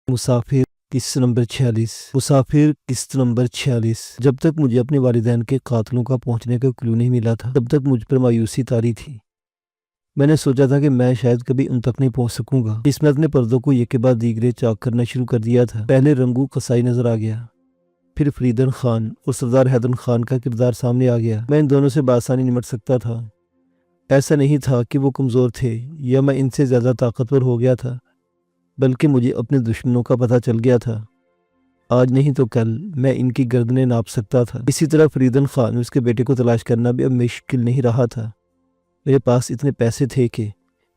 مسافر قسط نمبر 46 مسافر قسط نمبر 46 جب تک مجھے اپنے والدین کے قاتلوں کا پہنچنے کا کلو نہیں ملا تھا تب تک مجھ پر مایوسی طاری تھی۔ میں نے سوچا تھا کہ میں شاید کبھی ان تک نہیں پہنچ سکوں گا۔ قسمت نے پردوں کو ایک کے بعد دیگرے چاک کرنا شروع کر دیا تھا۔ پہلے رنگو قصائی نظر آ گیا، پھر فریدن خان اور سردار حیدر خان کا کردار سامنے آ گیا۔ میں ان دونوں سے بآسانی نمٹ سکتا تھا۔ ایسا نہیں تھا کہ وہ کمزور تھے یا میں ان سے زیادہ طاقتور ہو گیا تھا، بلکہ مجھے اپنے دشمنوں کا پتہ چل گیا تھا۔ آج نہیں تو کل میں ان کی گردنیں ناپ سکتا تھا۔ اسی طرح فریدن خان اور اس کے بیٹے کو تلاش کرنا بھی اب مشکل نہیں رہا تھا۔ میرے پاس اتنے پیسے تھے کہ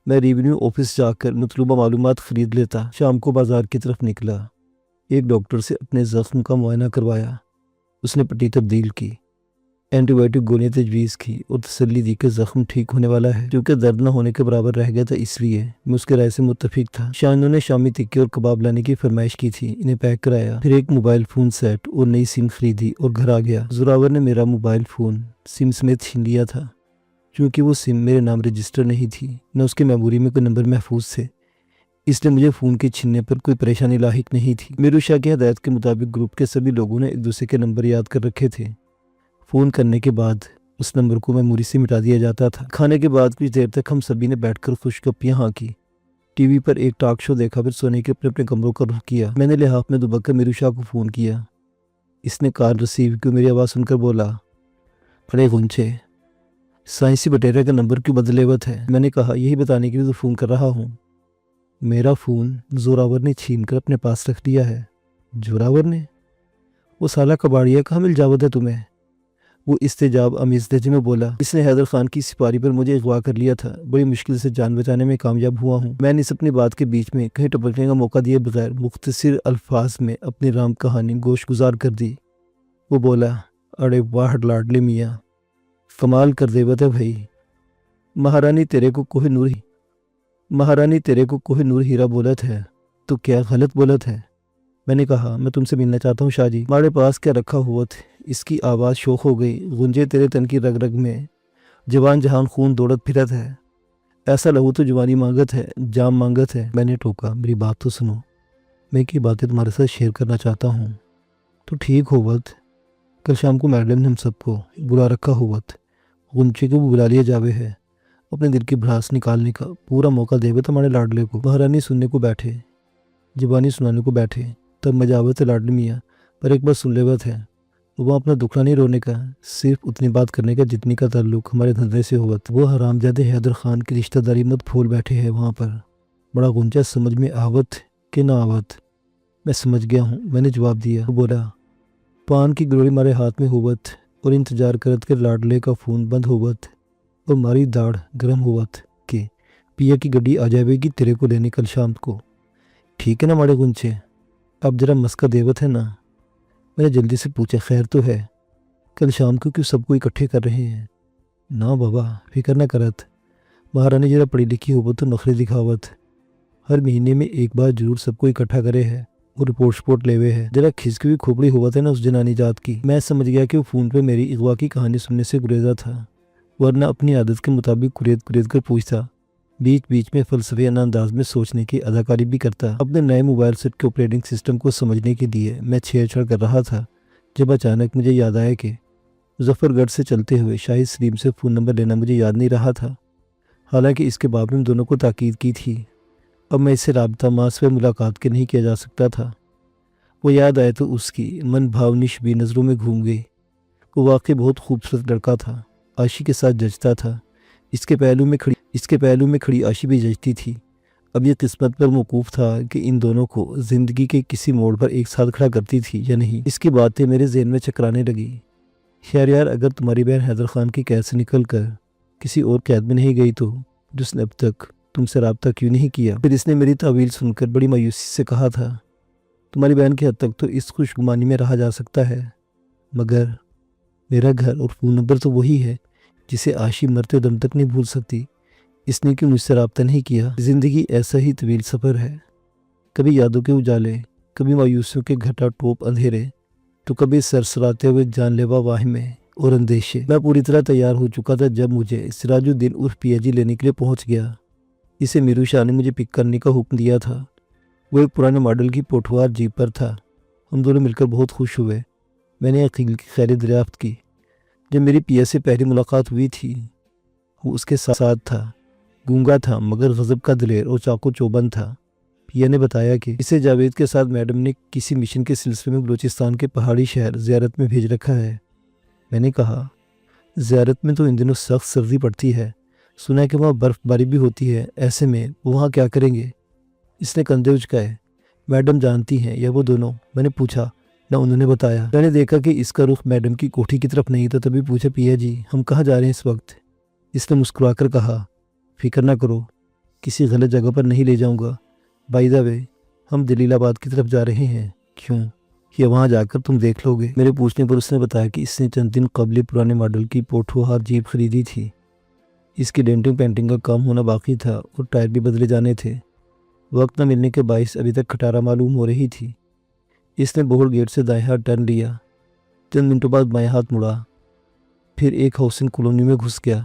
میں ریونیو آفس جا کر مطلوبہ معلومات خرید لیتا۔ شام کو بازار کی طرف نکلا، ایک ڈاکٹر سے اپنے زخم کا معائنہ کروایا۔ اس نے پٹی تبدیل کی، اینٹی بائیوٹک گولیاں تجویز کی اور تسلی دی کہ زخم ٹھیک ہونے والا ہے۔ کیونکہ درد نہ ہونے کے برابر رہ گیا تھا اس لیے میں اس کے رائے سے متفق تھا۔ شانوں نے شامی تکے اور کباب لانے کی فرمائش کی تھی، انہیں پیک کرایا، پھر ایک موبائل فون سیٹ اور نئی سم خریدی اور گھر آ گیا۔ زوراور نے میرا موبائل فون سم سمیت چھین لیا تھا، چونکہ وہ سم میرے نام رجسٹر نہیں تھی، نہ اس کے میموری میں کوئی نمبر محفوظ تھے، اس لیے مجھے فون کے چھیننے پر کوئی پریشانی لاحق نہیں تھی۔ میرو شاہ کی ہدایت کے مطابق گروپ کے سبھی لوگوں نے ایک دوسرے کے نمبر یاد کر رکھے تھے۔ فون کرنے کے بعد اس نمبر کو میموری سے مٹا دیا جاتا تھا۔ کھانے کے بعد کچھ دیر تک ہم سبھی نے بیٹھ کر خوش گپیاں ہاں کی، ٹی وی پر ایک ٹاک شو دیکھا، پھر سونے کے اپنے کمروں کا رخ کیا۔ میں نے لحاف میں دبک کر میرو شاہ کو فون کیا۔ اس نے کال ریسیو کی، میری آواز سن کر بولا، پڑے گنچے، سائنسی بٹیریا کا نمبر کیوں بدلےوت ہے؟ میں نے کہا، یہی بتانے کے لیے تو فون کر رہا ہوں۔ میرا فون زوراور نے چھین کر اپنے پاس رکھ لیا ہے۔ زوراور نے؟ وہ سالہ کباڑیا کہاں مل جاوت ہے تمہیں؟ وہ استجاب آمیز لہجے میں بولا، اس نے حیدر خان کی سپاری پر مجھے اغوا کر لیا تھا، بڑی مشکل سے جان بچانے میں کامیاب ہوا ہوں۔ میں نے اس اپنی بات کے بیچ میں کہیں ٹپکنے کا موقع دیے بغیر مختصر الفاظ میں اپنی رام کہانی گوش گزار کر دی۔ وہ بولا، اڑے واہ لاڈلے میاں، کمال کر دیوت ہے بھائی، مہارانی تیرے کو کوہ نور ہیرا بولت ہے تو کیا غلط بولت ہے؟ میں نے کہا، میں تم سے ملنا چاہتا ہوں شاہ جی۔ ہمارے پاس کیا رکھا ہوا تھا؟ اس کی آواز شوخ ہو گئی، گنجے تیرے تن کی رگ رگ میں جوان جہان خون دوڑت پھرت ہے، ایسا لہو تو جوانی مانگت ہے، جام مانگت ہے۔ میں نے ٹوکا، میری بات تو سنو، میں کی باتیں تمہارے ساتھ شیئر کرنا چاہتا ہوں۔ تو ٹھیک ہوت، کل شام کو میڈم نے ہم سب کو بلا رکھا ہوت، گنچے کو بھی بلا لیا جاوے ہے، اپنے دل کی بھڑاس نکالنے کا پورا موقع دے وے ہمارے لاڈلے کو۔ مہارانی سننے کو بیٹھے، زبانی سنانے کو بیٹھے، تب مجاوت لاڈلی میاں، پر ایک بات سن لیوت ہے، وہ اپنا دکھنا نہیں رونے کا، صرف اتنی بات کرنے کا جتنی کا تعلق ہمارے دھندے سے ہوت۔ وہ حرامزادے حیدر خان کی رشتہ داری مت پھول بیٹھے ہے وہاں پر، بڑا گنجا سمجھ میں آوت کہ نہ آوت؟ میں سمجھ گیا ہوں، میں نے جواب دیا۔ وہ بولا، پان کی گروڑی ہمارے ہاتھ میں ہوت اور انتظار کرت کے لاڈلے کا فون بند ہوت اور ہماری داڑھ گرم ہوت کہ پیا کی گڈی آ جاوے گی تیرے کو لینے کل شام کو۔ ٹھیک ہے نا ماڑے گنچے، اب ذرا مسکا دیوت ہے نا؟ میں نے جلدی سے پوچھا، خیر تو ہے؟ کل شام کو کیوں سب کو اکٹھے کر رہے ہیں؟ نا بابا، فکر نہ کرت، مہارانی ذرا پڑھی لکھی ہوت تو نخرے دکھاوت، ہر مہینے میں ایک بار ضرور سب کو اکٹھا کرے ہے اور رپورٹ لیوے ہے، ذرا کھسکی ہوئی کھوپڑی ہوت ہے نا اس جنانی جات کی۔ میں سمجھ گیا کہ وہ فون پہ میری اغوا کی کہانی سننے سے گریزا تھا، ورنہ اپنی عادت کے مطابق کرید کر پوچھتا، بیچ بیچ میں فلسفیانہ انداز میں سوچنے کی اداکاری بھی کرتا۔ اپنے نئے موبائل سیٹ کے آپریٹنگ سسٹم کو سمجھنے کے لیے میں چھیڑ چھاڑ کر رہا تھا، جب اچانک مجھے یاد آیا کہ مظفر گڑھ سے چلتے ہوئے شاہد سلیم سے فون نمبر لینا مجھے یاد نہیں رہا تھا، حالانکہ اس کے باب میں دونوں کو تاکید کی تھی۔ اب میں اس سے رابطہ ماسوے ملاقات کے نہیں کیا جا سکتا تھا۔ وہ یاد آئے تو اس کی من بھاونش بھی نظروں میں گھوم گئی۔ وہ واقعی بہت خوبصورت لڑکا تھا، عاشی کے ساتھ جچتا تھا، اس کے پہلو میں کھڑی عاشی بھی جچتی تھی۔ اب یہ قسمت پر موقوف تھا کہ ان دونوں کو زندگی کے کسی موڑ پر ایک ساتھ کھڑا کرتی تھی یا نہیں۔ اس کی باتیں میرے ذہن میں چکرانے لگی۔ خیر یار، اگر تمہاری بہن حیدر خان کی قید سے نکل کر کسی اور قید میں نہیں گئی تو جس نے اب تک تم سے رابطہ کیوں نہیں کیا؟ پھر اس نے میری تعویل سن کر بڑی مایوسی سے کہا تھا، تمہاری بہن کی حد تک تو اس خوش گمانی میں رہا جا سکتا ہے، مگر میرا گھر اور فون نمبر تو وہی ہے جسے عاشی مرتے دم تک نہیں بھول سکتی۔ اس نے کیوں مجھ سے رابطہ نہیں کیا؟ زندگی ایسا ہی طویل سفر ہے، کبھی یادوں کے اجالے، کبھی مایوسیوں کے گھٹا ٹوپ اندھیرے، تو کبھی سرسراتے ہوئے جان لیوا واہمے اور اندیشے۔ میں پوری طرح تیار ہو چکا تھا جب مجھے سراج الدین عرف پیا جی لینے کے لیے پہنچ گیا۔ اسے میرو شاہ نے مجھے پک کرنے کا حکم دیا تھا۔ وہ ایک پرانے ماڈل کی پوٹھوار جیپ پر تھا۔ ہم دونوں مل کر بہت خوش ہوئے۔ میں نے عقیل کی خیر دریافت کی۔ جب میری پیا سے پہلی ملاقات ہوئی تھی وہ اس کے ساتھ تھا۔ گونگا تھا مگر غضب کا دلیر اور چاقو چوبند تھا۔ پیا نے بتایا کہ اسے جاوید کے ساتھ میڈم نے کسی مشن کے سلسلے میں بلوچستان کے پہاڑی شہر زیارت میں بھیج رکھا ہے۔ میں نے کہا زیارت میں تو ان دنوں سخت سردی پڑتی ہے، سنا ہے کہ وہاں برف باری بھی ہوتی ہے، ایسے میں وہاں کیا کریں گے؟ اس نے کندھے اچکائے۔ میڈم جانتی ہیں یا وہ دونوں؟ میں نے پوچھا۔ نہ انہوں نے بتایا۔ میں نے دیکھا کہ اس کا رخ میڈم کی کوٹھی کی طرف نہیں تھا، تبھی پوچھا پیا جی ہم کہاں جا رہے ہیں اس وقت؟ اس نے مسکرا کر کہا فکر نہ کرو، کسی غلط جگہ پر نہیں لے جاؤں گا۔ بائی دا وے ہم جلیل آباد کی طرف جا رہے ہیں۔ کیوں؟ یہ وہاں جا کر تم دیکھ لو گے۔ میرے پوچھنے پر اس نے بتایا کہ اس نے چند دن قبل پرانے ماڈل کی پوٹھوہار جیپ خریدی تھی۔ اس کی ڈینٹنگ پینٹنگ کا کام ہونا باقی تھا اور ٹائر بھی بدلے جانے تھے۔ وقت نہ ملنے کے باعث ابھی تک کھٹارا معلوم ہو رہی تھی۔ اس نے بہڑ گیٹ سے دائیں ہاتھ ٹرن لیا، چند منٹوں بعد بائیں ہاتھ مڑا، پھر ایک ہاؤسنگ کالونی میں گھس گیا۔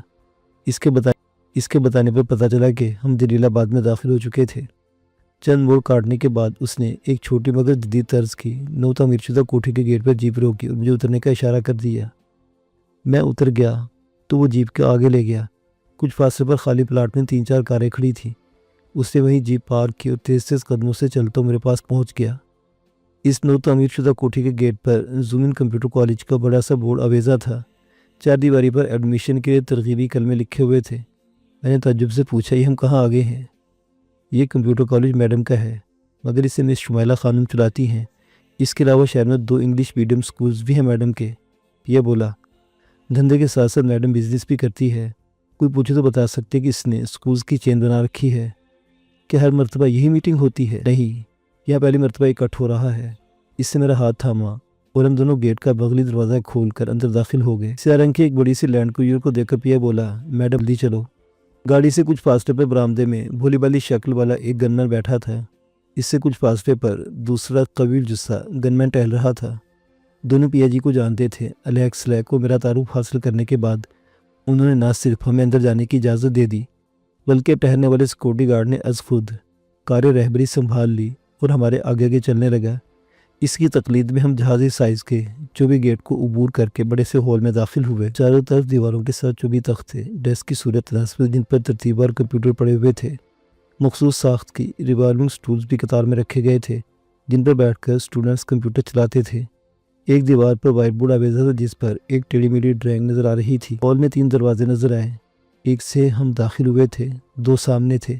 اس کے بتانے پر پتہ چلا کہ ہم جلیل آباد میں داخل ہو چکے تھے۔ چند موڑ کاٹنے کے بعد اس نے ایک چھوٹی مگر جدید طرز کی نو تعمیر شدہ کوٹھی کے گیٹ پر جیپ روکی اور مجھے اترنے کا اشارہ کر دیا۔ میں اتر گیا تو وہ جیپ کے آگے لے گیا۔ کچھ فاصلے پر خالی پلاٹ میں 3-4 کاریں کھڑی تھیں۔ اس نے وہیں جیپ پارک کی اور تیز تیز قدموں سے چلتا میرے پاس پہنچ گیا۔ اس نو تعمیر شدہ کوٹھی کے گیٹ پر زومن کمپیوٹر کالج کا بڑا سا بورڈ آویزہ تھا۔ 4 دیواری پر ایڈمیشن کے لیے ترغیبی کلمے لکھے ہوئے تھے۔ میں نے تعجب سے پوچھا یہ ہم کہاں آگے ہیں؟ یہ کمپیوٹر کالج میڈم کا ہے مگر اسے مس شمائلہ خانم چلاتی ہیں۔ اس کے علاوہ شہر میں 2 انگلش میڈیم سکولز بھی ہیں میڈم کے۔ یہ بولا دھندے کے ساتھ ساتھ میڈم بزنس بھی کرتی ہے۔ کوئی پوچھے تو بتا سکتے کہ اس نے سکولز کی چین بنا رکھی ہے۔ کیا ہر مرتبہ یہی میٹنگ ہوتی ہے؟ نہیں، یہاں پہلی مرتبہ اکٹھ ہو رہا ہے۔ اس سے میرا ہاتھ تھاما اور ہم دونوں گیٹ کا بغلی دروازہ کھول کر اندر داخل ہو گئے۔ سیاہ رنگ کی ایک بڑی سی لینڈ کروزر کو دیکھ کر پیا بولا میڈم جلدی چلو۔ گاڑی سے کچھ فاصلے پر برآمدے میں بھولی بالی شکل والا ایک گنمین بیٹھا تھا۔ اس سے کچھ فاصلے پر دوسرا قویل جثہ گنمین ٹہل رہا تھا۔ دونوں پیا جی کو جانتے تھے۔ الیکس سلیک کو میرا تعارف حاصل کرنے کے بعد انہوں نے نہ صرف ہمیں اندر جانے کی اجازت دے دی بلکہ ٹہلنے والے سیکورٹی گارڈ نے از خود کار رہبری سنبھال لی اور ہمارے آگے آگے چلنے لگا۔ اس کی تقلید میں ہم جہازی سائز کے چوبی گیٹ کو عبور کر کے بڑے سے ہال میں داخل ہوئے۔ چاروں طرف دیواروں کے ساتھ چوبی تخت تھے، ڈیسک کی صورت تناسب جن پر ترتیب وار کمپیوٹر پڑے ہوئے تھے۔ مخصوص ساخت کی ریوالونگ سٹولز بھی قطار میں رکھے گئے تھے جن پر بیٹھ کر اسٹوڈنٹس کمپیوٹر چلاتے تھے۔ ایک دیوار پر وائٹ بورڈ آویزہ تھا جس پر ایک ٹیڑھی میڑھی ڈرائنگ نظر آ رہی تھی۔ ہال میں 3 دروازے نظر آئے، ایک سے ہم داخل ہوئے تھے، 2 سامنے تھے۔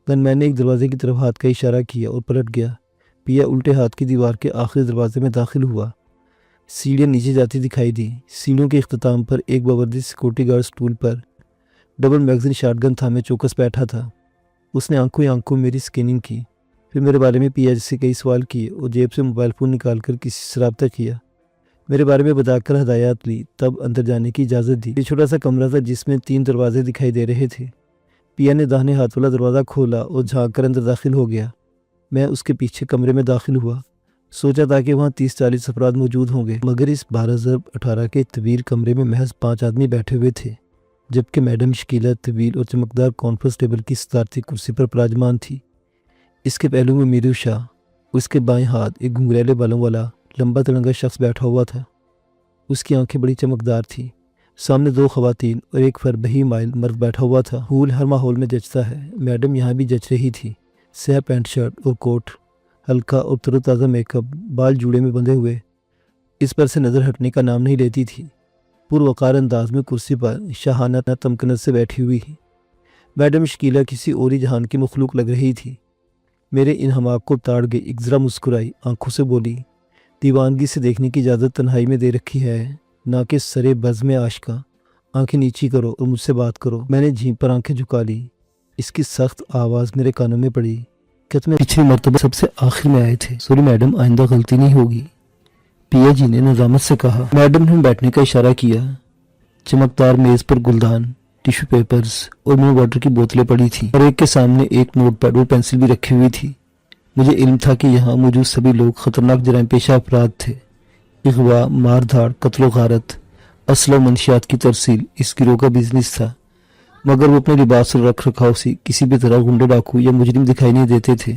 گن میں نے ایک دروازے کی طرف ہاتھ کا اشارہ کیا اور پلٹ گیا۔ پیا الٹے ہاتھ کی دیوار کے آخری دروازے میں داخل ہوا۔ سیڑھیاں نیچے جاتی دکھائی دی۔ سیڑھیوں کے اختتام پر ایک باوردی سیکورٹی گارڈ سٹول پر ڈبل میگزین شاٹ گن تھامے چوکس بیٹھا تھا۔ اس نے آنکھوں میری سکیننگ کی، پھر میرے بارے میں پیا سے کئی سوال کیے اور جیب سے موبائل فون نکال کر کسی سے رابطہ کیا۔ میرے بارے میں بتا کر ہدایات لی، تب اندر جانے کی اجازت دی۔ یہ چھوٹا سا کمرہ تھا جس میں 3 دروازے دکھائی دے رہے تھے۔ پیا نے داہنے ہاتھ والا دروازہ کھولا اور جھانک کر اندر داخل ہو گیا۔ میں اس کے پیچھے کمرے میں داخل ہوا، سوچا تھا کہ وہاں 30-40 افراد موجود ہوں گے مگر اس 12x18 کے طویل کمرے میں محض 5 آدمی بیٹھے ہوئے تھے، جبکہ میڈم شکیلہ طویل اور چمکدار کانفرنس ٹیبل کی صدارتی کرسی پر پراجمان تھی۔ اس کے پہلو میں میرو شاہ، اس کے بائیں ہاتھ ایک گھنگریلے بالوں والا لمبا تڑنگا شخص بیٹھا ہوا تھا۔ اس کی آنکھیں بڑی چمکدار تھیں۔ سامنے 2 خواتین اور ایک فربہی مائل مرد بیٹھا ہوا تھا۔ پھول ہر ماحول میں جچتا ہے، میڈم یہاں بھی جچ رہی تھی۔ سیاہ پینٹ شرٹ اور کوٹ، ہلکا اور تر و تازہ میک اپ، بال جوڑے میں بندھے ہوئے، اس پر سے نظر ہٹنے کا نام نہیں لیتی تھی۔ پروقار انداز میں کرسی پر شاہانہ تمکنت سے بیٹھی ہوئی ہی میڈم شکیلہ کسی اوری جہان کی مخلوق لگ رہی تھی۔ میرے ان حماق کو تاڑ گئی ایک ذرا مسکرائی، آنکھوں سے بولی دیوانگی سے دیکھنے کی اجازت تنہائی میں دے رکھی ہے، نہ کہ سرے بزم عاشقاں۔ آنکھیں نیچی کرو اور مجھ سے بات کرو۔ میں نے جھینپ پر آنکھیں جھکا لی۔ اس کی سخت آواز میرے کانوں میں پڑی، کیا تمہیں پچھلی مرتبہ سب سے آخر میں آئے تھے؟ سوری میڈم، آئندہ غلطی نہیں ہوگی، پیا جی نے نظامت سے کہا۔ میڈم نے بیٹھنے کا اشارہ کیا۔ چمکدار میز پر گلدان، ٹیشو پیپرز اور منہ واٹر کی بوتلیں پڑی تھیں اور ایک کے سامنے ایک نوٹ پیڈ اور پینسل بھی رکھی ہوئی تھی۔ مجھے علم تھا کہ یہاں موجود سبھی لوگ خطرناک جرائم پیشہ افراد تھے۔ اغوا، مار دھاڑ، قتل و غارت، اسلحہ و منشیات کی ترسیل اس گروہ کا بزنس تھا، مگر وہ اپنے لباس اور رکھ رکھاؤ سے کسی بھی طرح غنڈے ڈاکو یا مجرم دکھائی نہیں دیتے تھے۔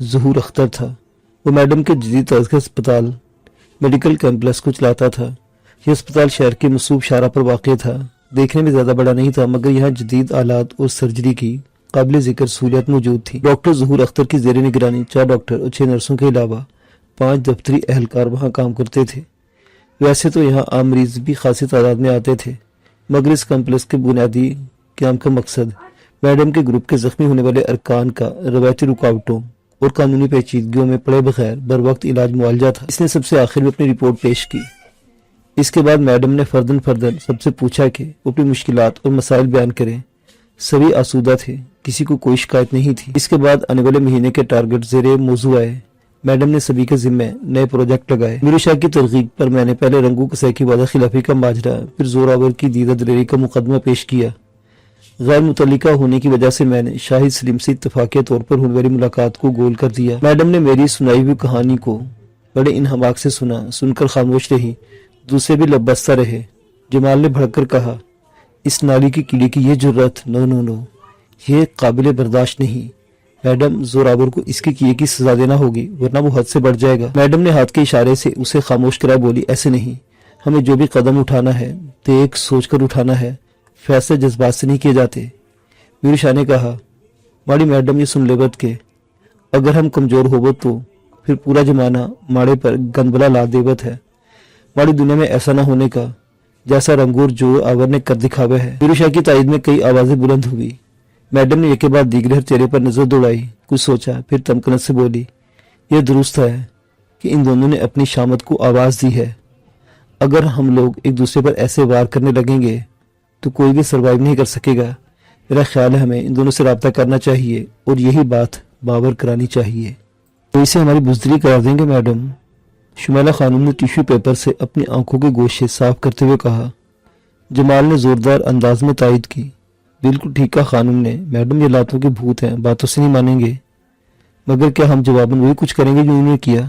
ظہور اختر تھا۔ وہ میڈم کے جدید طرز کے اسپتال میڈیکل کمپلیکس کو چلاتا تھا۔ یہ اسپتال شہر کے مصروف شاہراہ پر واقع تھا۔ دیکھنے میں زیادہ بڑا نہیں تھا، مگر یہاں جدید آلات اور سرجری کی قابل ذکر سہولیات موجود تھی۔ ڈاکٹر ظہور اختر کی زیر نگرانی 4 ڈاکٹر اور 6 نرسوں کے علاوہ 5 دفتری اہلکار وہاں کام کرتے تھے۔ ویسے تو یہاں عام مریض بھی خاصی تعداد میں آتے تھے، مگر اس کمپلیکس کے بنیادی قیام کا مقصد میڈم کے گروپ کے زخمی ہونے والے ارکان کا روایتی رکاوٹوں اور قانونی پیچیدگیوں میں پڑے بغیر بر وقت علاج معالجہ تھا۔ اس نے سب سے آخر میں اپنی رپورٹ پیش کی۔ اس کے بعد میڈم نے فردن سب سے پوچھا کہ وہ اپنی مشکلات اور مسائل بیان کریں۔ سبھی آسودہ تھے، کسی کو کوئی شکایت نہیں تھی۔ اس کے بعد آنے والے مہینے کے ٹارگٹ زیر موضوع آئے۔ میڈم نے سبھی کے ذمہ نئے پروجیکٹ لگائے۔ میرو شاہ کی ترغیب پر میں نے پہلے رنگو کسائی کی وعدہ خلافی کا ماجرا، پھر زوراور کی دیدہ دلیری کا مقدمہ پیش کیا۔ غیر متعلقہ ہونے کی وجہ سے میں نے شاہد سلیم سے اتفاقیہ طور پر ہونے والی ملاقات کو گول کر دیا۔ میڈم نے میری سنائی ہوئی کہانی کو بڑے انہماک سے سن کر خاموش رہی۔ دوسرے بھی لب بستہ رہے۔ جمال نے بھڑک کر کہا، اس نالی کی کیڑے کی یہ جرت، نو، یہ قابل برداشت نہیں۔ میڈم، زوراور کو اس کے کیے کی سزا دینا ہوگی، ورنہ وہ حد سے بڑھ جائے گا۔ میڈم نے ہاتھ کے اشارے سے اسے خاموش کرا بولی، ایسے نہیں، ہمیں جو بھی قدم اٹھانا ہے دیکھ سوچ کر اٹھانا ہے، فیصلے جذبات سے نہیں کیے جاتے۔ میرو شاہ نے کہا، ماڑی میڈم یہ سن لے بت کے اگر ہم کمزور ہوبت تو پھر پورا زمانہ ماڑے پر گندبلا لا دیوت ہے۔ ماڑی دنیا میں ایسا نہ ہونے کا جیسا رنگور جو آور نے کر دکھاوا ہے۔ میرو شاہ کی تائید میں کئی آوازیں بلند ہوئی۔ میڈم نے ایک کے بعد دیگر ہر چہرے پر نظر دوڑائی، کچھ سوچا، پھر تمکنت سے بولی، یہ درست ہے کہ ان دونوں نے اپنی شامت کو آواز دی ہے۔ اگر ہم لوگ ایک دوسرے پر ایسے وار کرنے لگیں گے تو کوئی بھی سروائیو نہیں کر سکے گا۔ میرا خیال ہے ہمیں ان دونوں سے رابطہ کرنا چاہیے اور یہی بات باور کرانی چاہیے۔ تو اسے ہماری بزدلی کرا دیں گے میڈم؟ شمیلہ خانم نے ٹیشو پیپر سے اپنی آنکھوں کے گوشے صاف کرتے ہوئے کہا۔ جمال نے زوردار انداز میں تائید کی۔ بالکل ٹھیک کہا خانم نے، میڈم یہ لاتوں کے بھوت ہیں، باتوں سے نہیں مانیں گے، مگر کیا ہم جواباً وہی کچھ کریں گے جو انہوں نے کیا؟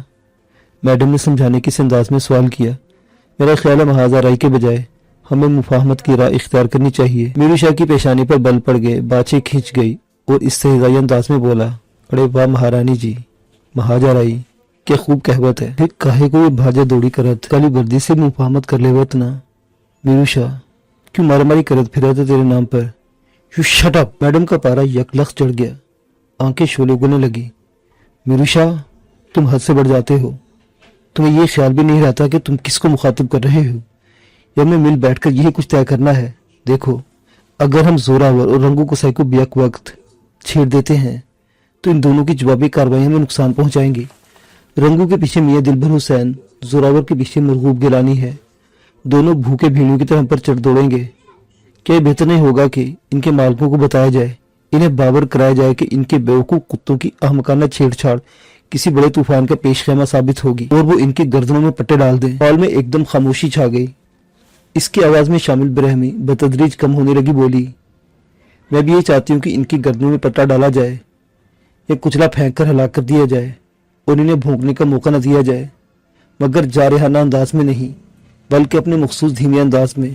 میڈم نے سمجھانے کے انداز میں سوال کیا۔ میرا خیال ہے محاذ آرائی کے بجائے ہمیں مفاہمت کی راہ اختیار کرنی چاہیے۔ میرو شاہ کی پیشانی پر بل پڑ گئے، باچیں کھینچ گئی اور استہزائی انداز میں بولا، اڑے واہ مہارانی جی، محاذ آرائی کیا خوب کہوت ہے، پھر کاہے کو یہ بھاجا دوڑی کرت، کالی بردی سے مفاہمت کر لے وت نا۔ میرو شاہ، کیوں مارا ماری کرت پھرا تھا تیرے نام پر؟ You shut up. میڈم کا پارا یک لخت چڑھ گیا، آنکھیں شعلے اگلنے لگی۔ میرو شاہ، تم حد سے بڑھ جاتے ہو، تمہیں یہ خیال بھی نہیں رہتا کہ تم کس کو مخاطب کر رہے ہو، یا ہمیں مل بیٹھ کر یہی کچھ طے کرنا ہے؟ دیکھو، اگر ہم زوراور اور رنگو کسائی کو بیک وقت چھیڑ دیتے ہیں تو ان دونوں کی جوابی کارروائی ہمیں نقصان پہنچائیں گی۔ رنگو کے پیچھے میاں دلبر حسین، زوراور کے پیچھے مرغوب گیلانی ہے، دونوں بھوکے بھیڑیوں کی طرح ہم پر چڑھ دوڑیں گے۔ کیا یہ بہتر نہیں ہوگا کہ ان کے مالکوں کو بتایا جائے، انہیں باور کرایا جائے کہ ان کے بیوقوف کتوں کی احمقانہ چھیڑ چھاڑ کسی بڑے طوفان کا پیش خیمہ ثابت ہوگی اور وہ ان کی گردنوں میں پٹے ڈال دیں؟ ہال میں ایک دم خاموشی چھا گئی۔ اس کی آواز میں شامل برہمی بتدریج کم ہونے لگی، بولی، میں بھی یہ چاہتی ہوں کہ ان کی گردنوں میں پٹا ڈالا جائے، یا کچلا پھینک کر ہلاک کر دیا جائے اور انہیں بھونکنے کا موقع نہ دیا جائے، مگر جارحانہ انداز میں نہیں، بلکہ اپنے مخصوص دھیمے انداز میں۔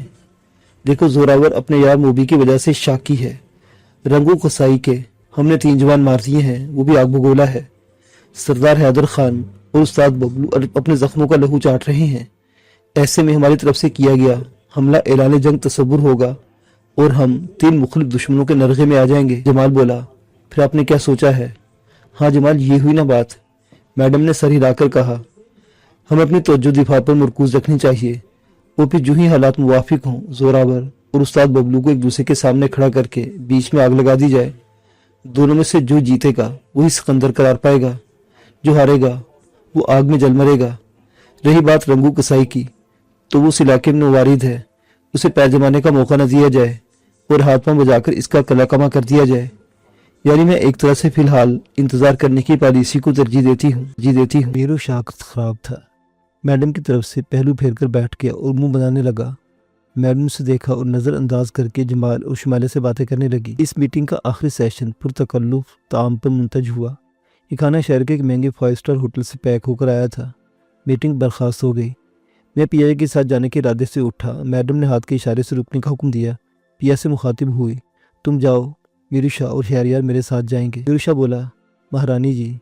دیکھو، زوراور اپنے یار موبی کی وجہ سے شاکی ہے، رنگو کسائی کے ہم نے 3 جوان مار دیے ہیں، وہ بھی آگ بگولا ہے۔ سردار حیدر خان اور استاد ببلو اپنے زخموں کا لہو چاٹ رہے ہیں۔ ایسے میں ہماری طرف سے کیا گیا حملہ اعلان جنگ تصور ہوگا اور ہم 3 مختلف دشمنوں کے نرغے میں آ جائیں گے۔ جمال بولا، پھر آپ نے کیا سوچا ہے؟ ہاں جمال، یہ ہوئی نا بات، میڈم نے سر ہلا کر کہا۔ ہمیں اپنی توجہ دفاع پر مرکوز رکھنی چاہیے، وہ پھر جو ہی حالات موافق ہوں زوراور اور استاد ببلو کو ایک دوسرے کے سامنے کھڑا کر کے بیچ میں آگ لگا دی جائے۔ دونوں میں سے جو جیتے گا وہی سکندر قرار پائے گا، جو ہارے گا وہ آگ میں جل مرے گا۔ رہی بات رنگو کسائی کی، تو وہ اس علاقے میں نوارد ہے، اسے پیر جمانے کا موقع نہ دیا جائے اور ہاتھ پاؤں بجا کر اس کا کلا کما کر دیا جائے۔ یعنی میں ایک طرح سے فی الحال انتظار کرنے کی پالیسی کو ترجیح دیتی ہوں۔ میرو شاہ خراب تھا، میڈم کی طرف سے پہلو پھیر کر بیٹھ گیا اور منہ بنانے لگا۔ میڈم سے دیکھا اور نظر انداز کر کے جمال اور شمالے سے باتیں کرنے لگی۔ اس میٹنگ کا آخری سیشن پرتکلف طعام پر منتج ہوا۔ یہ کھانا شہر کے ایک مہنگے 5 اسٹار ہوٹل سے پیک ہو کر آیا تھا۔ میٹنگ برخاست ہو گئی۔ میں پیا کے ساتھ جانے کے ارادے سے اٹھا۔ میڈم نے ہاتھ کے اشارے سے رکنے کا حکم دیا۔ پیا سے مخاطب ہوئی، تم جاؤ، میرو شاہ اور شہریار میرے ساتھ جائیں گے۔ میرو شاہ بولا، مہارانی جی،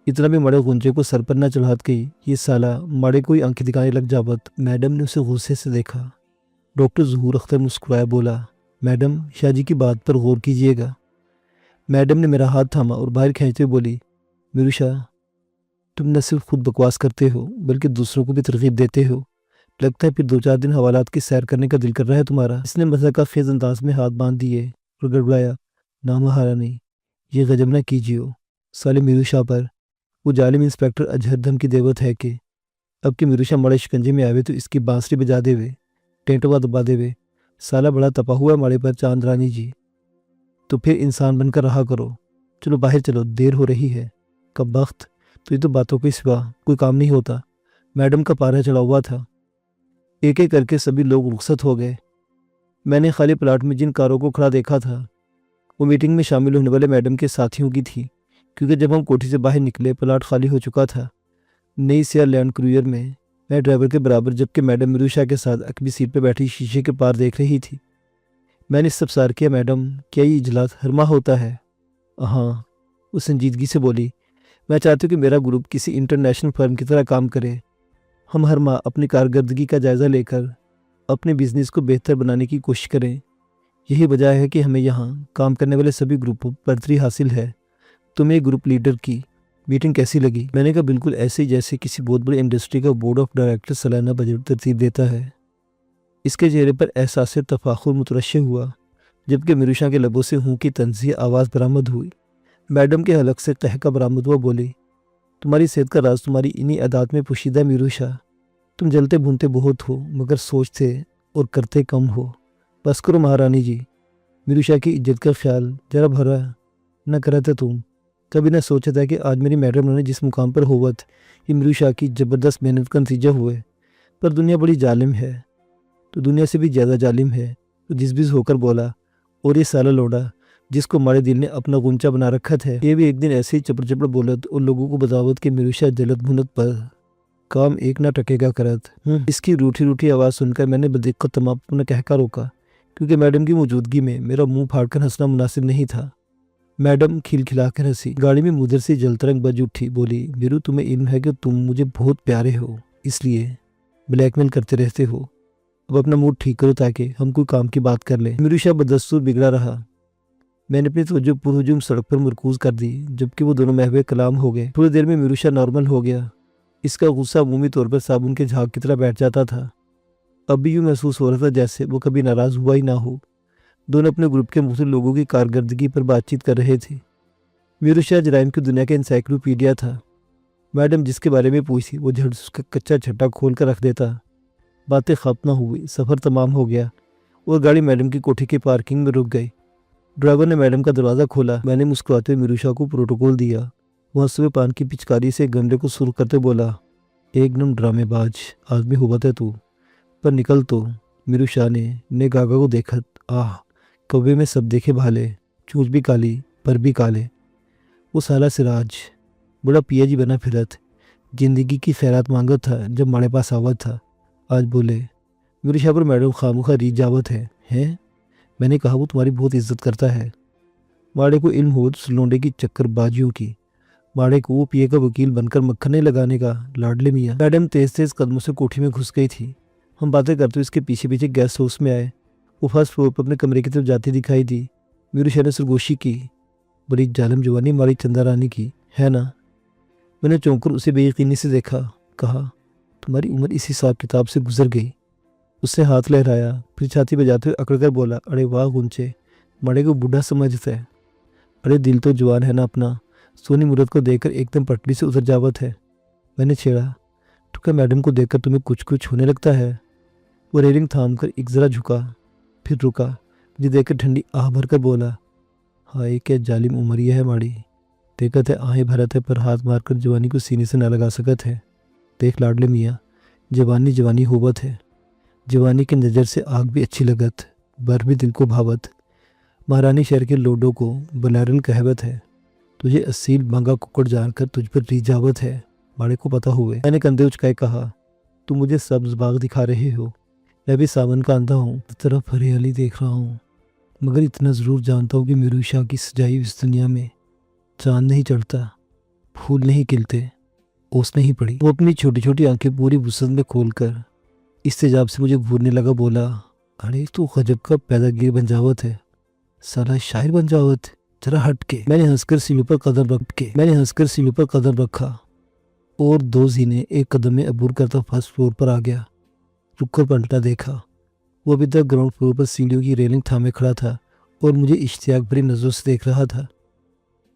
اتنا بھی ماڑے غنچے کو سر پر نہ چڑھات گئی، یہ سالہ ماڑے کوئی آنکھیں دکھانے لگ جاوت۔ میڈم نے اسے غصے سے دیکھا۔ ڈاکٹر ظہور اختر مسکرایا بولا، میڈم شاہ جی کی بات پر غور کیجیے گا۔ میڈم نے میرا ہاتھ تھاما اور باہر کھینچتے بولی، میروشا تم نہ صرف خود بکواس کرتے ہو بلکہ دوسروں کو بھی ترغیب دیتے ہو، لگتا ہے پھر 2-4 دن حوالات کی سیر کرنے کا دل کر رہا ہے تمہارا۔ اس نے مذاقہ خیز انداز میں ہاتھ باندھ دیے اور گڑبڑایا، نہ مہارانی یہ غضب نہ کیجیو، سالے میروشا پر وہ ظالم انسپیکٹر اجہر دھمکی دیوت ہے کہ اب کہ میروشا ماڑے شکنجے میں آوے تو اس کی بانسری بجا دے وے، ٹینٹوا دبا دے وے، سالہ بڑا تپا ہوا ماڑے پر چاند رانی جی، تو پھر انسان بن کر رہا کرو، چلو باہر چلو، دیر ہو رہی ہے۔ کب وقت تو یہ تو باتوں کے سوا کوئی کام نہیں ہوتا۔ میڈم کا پارا چڑھا ہوا تھا۔ ایک ایک کر کے سبھی لوگ رخصت ہو گئے۔ میں نے خالی پلاٹ میں جن کاروں کو کھڑا دیکھا تھا وہ میٹنگ میں شامل ہونے والے میڈم کے ساتھیوں کی تھی، کیونکہ جب ہم کوٹھی سے باہر نکلے پلاٹ خالی ہو چکا تھا۔ نئی سیاہ لینڈ کروئر میں میں ڈرائیور کے برابر، جبکہ میڈم میروشا کے ساتھ اکبی سیٹ پہ بیٹھی شیشے کے پار دیکھ رہی تھی۔ میں نے استفسار کیا، میڈم کیا یہ اجلاس ہر ماہ ہوتا ہے؟ ہاں، وہ سنجیدگی سے بولی، میں چاہتی ہوں کہ میرا گروپ کسی انٹرنیشنل فرم کی طرح کام کرے۔ ہم ہر ماہ اپنی کارکردگی کا جائزہ لے کر اپنے بزنس کو بہتر بنانے کی کوشش کریں۔ یہی وجہ ہے کہ ہمیں یہاں کام کرنے والے سبھی گروپوں پر برتری حاصل ہے۔ تمہیں گروپ لیڈر کی میٹنگ کیسی لگی؟ میں نے کہا، بالکل ایسے جیسے کسی بہت بڑی انڈسٹری کا بورڈ آف ڈائریکٹر سالانہ بجٹ ترتیب دیتا ہے۔ اس کے چہرے پر احساس تفاخر مترشح ہوا، جبکہ میروشا کے لبوں سے ہوں کی تنزیہ آواز برآمد ہوئی۔ میڈم کے حلق سے قہقہ برآمد ہوا، بولی، تمہاری صحت کا راز تمہاری انہی عادات میں پوشیدہ ہے میروشا۔ تم جلتے بھونتے بہت ہو مگر سوچتے اور کرتے کم ہو۔ بس کرو مہارانی جی، میروشا کی عزت کا خیال ذرا بھرا نہ کرا تھا تم؟ کبھی نہ سوچا تھا کہ آج میری میڈم نے جس مقام پر ہوت یہ میروشا کی زبردست محنت کا نتیجہ ہوئے؟ پر دنیا بڑی ظالم ہے، تو دنیا سے بھی زیادہ ظالم ہے، تو جس ہو کر بولا، اور یہ سالہ لوڑا جس کو ہمارے دل نے اپنا غنچہ بنا رکھا ہے، یہ بھی ایک دن ایسے ہی چپڑ چپڑ بولت اور لوگوں کو بتاوت کہ میروشا جلت بھونت پر کام ایک نہ ٹکے گا کرت۔ اس کی روٹھی روٹھی آواز سن کر میں نے بدقت تمام اپنا کہکا روکا، کیونکہ میڈم کی موجودگی میں میرا منہ پھاڑ کر ہنسنا مناسب نہیں تھا۔ میڈم کھلکھلا کر ہنسی، گاڑی میں مدر سی جلترنگ بج اٹھی، بولی، میرو تمہیں علم ہے کہ تم مجھے بہت پیارے ہو، اس لیے بلیک میل کرتے رہتے ہو۔ اب اپنا موڈ ٹھیک کرو تاکہ ہم کوئی کام کی بات کر لیں۔ میروشا بدستور بگڑا رہا۔ میں نے اپنی توجہ پر ہجوم سڑک پر مرکوز کر دی، جبکہ وہ دونوں محو کلام ہو گئے۔ تھوڑی دیر میں میروشا نارمل ہو گیا۔ اس کا غصہ عمومی طور پر صابن کے جھاگ کی طرح بیٹھ جاتا تھا۔ اب بھی یوں محسوس ہو رہا تھا جیسے وہ کبھی ناراض ہوا ہی نہ ہو۔ دونوں اپنے گروپ کے مختلف لوگوں کی کارکردگی پر بات چیت کر رہے تھے۔ میروشا جرائم کی دنیا کا انسائکلوپیڈیا تھا۔ میڈم جس کے بارے میں پوچھی وہ جھٹ اس کا کچا چھٹا کھول کر رکھ دیتا۔ باتیں ختم نہ ہوئی، سفر تمام ہو گیا اور گاڑی میڈم کی کوٹھی کی پارکنگ میں رک گئی۔ ڈرائیور نے میڈم کا دروازہ کھولا۔ میں نے مسکراتے ہوئے میروشا کو پروٹوکول دیا۔ وہ ہنستے ہوئے پان کی پچکاری سے گملے کو سرخ کرتے بولا، ایک دم ڈرامے باز آدمی ہوت ہے تو، پر نکل تو۔ میروشا نے گاگا کو دیکھت، آہ کوے میں سب دیکھے بھالے، چونچ بھی کالی پر بھی کالے۔ وہ سالہ سراج بڑا پیا جی بنا پھرت زندگی کی خیرات مانگت تھا جب ماڑے پاس آوت تھا۔ آج بولے، میروشا پر میڈم خاموخواہ ریجھ جاوت ہے ہیں؟ میں نے کہا، وہ تمہاری بہت عزت کرتا ہے۔ ماڑے کو علم ہو اس لونڈے کی چکر بازیوں کی، ماڑے کو وہ پیے کا وکیل بن کر مکھن نہیں لگانے کا، لاڈلے میاں۔ میڈم تیز تیز قدموں سے کوٹھی میں گھس گئی تھی۔ ہم باتیں کرتے ہوئے اس کے پیچھے پیچھے گیسٹ ہاؤس میں آئے۔ وہ فرسٹ فلور پر اپنے کمرے کی طرف جاتی دکھائی دی۔ میروشا نے سرگوشی کی، بڑی ظالم جوانی ہماری چندا رانی کی ہے نا؟ میں نے چونک کر اسے بے یقینی سے دیکھا، کہا، تمہاری عمر اس حساب کتاب سے گزر گئی۔ اس سے ہاتھ لہرایا، پھر چھاتی بجاتے ہوئے اکڑ کر بولا، اڑے واہ گنچے، ماڑے کو بوڑھا سمجھتا ہے، اڑے دل تو جوان ہے نا اپنا، سونی مورت کو دیکھ کر ایک دم پٹڑی سے اتر جاوت ہے۔ میں نے چھیڑا، تو کیا میڈم کو دیکھ کر تمہیں کچھ ہونے لگتا ہے؟ وہ ریلنگ تھام کر ایک ذرا جھکا، پھر رکا، مجھے دیکھ کر ٹھنڈی آہ بھر کر بولا، ہائے کیا ظالم عمریہ ہے ماڑی، دیکھت ہے آہیں بھرت ہے پر ہاتھ مار کر جوانی کو سینے سے نہ لگا سکت ہے۔ دیکھ لاڈلے میاں، جوانی ہوت ہے، جوانی کی نظر سے آگ بھی اچھی لگت، بر بھی دل کو بھاوت، مہارانی شہر کے لوڈوں کو بلارل کہوت ہے، تجھے اصیل بانگا ککڑ جان کر تجھ پر ری جاوت ہے، ماڑے کو پتہ ہوئے۔ میں نے کندھے اچکائے کہا، تم مجھے سبز باغ دکھا رہے ہو، میں بھی ساون کا اندھا ہوں، طرف ہریالی دیکھ رہا ہوں، مگر اتنا ضرور جانتا ہوں کہ میروشا کی سجائی اس دنیا میں چاند نہیں چڑھتا۔ پھول نہیں کھلتے، اوس نہیں پڑی۔ وہ اپنی چھوٹی چھوٹی آنکھیں پوری وسعت میں کھول کر استجاب سے مجھے گھورنے لگا، بولا ارے تو غجب کا پیدا گیر بن جاوت ہے، سالہ شاعر بن جاوت، ذرا ہٹ کے۔ میں نے ہنس کر سیڑھی پر قدم رکھا اور دو زینے ایک قدم میں عبور کرتا فرسٹ فلور پر آ گیا۔ رک کر پلٹا دیکھا، وہ ابھی تک گراؤنڈ فلور پر سیڑھیوں کی ریلنگ تھامے کھڑا تھا اور مجھے اشتیاق بھری نظروں سے دیکھ رہا تھا۔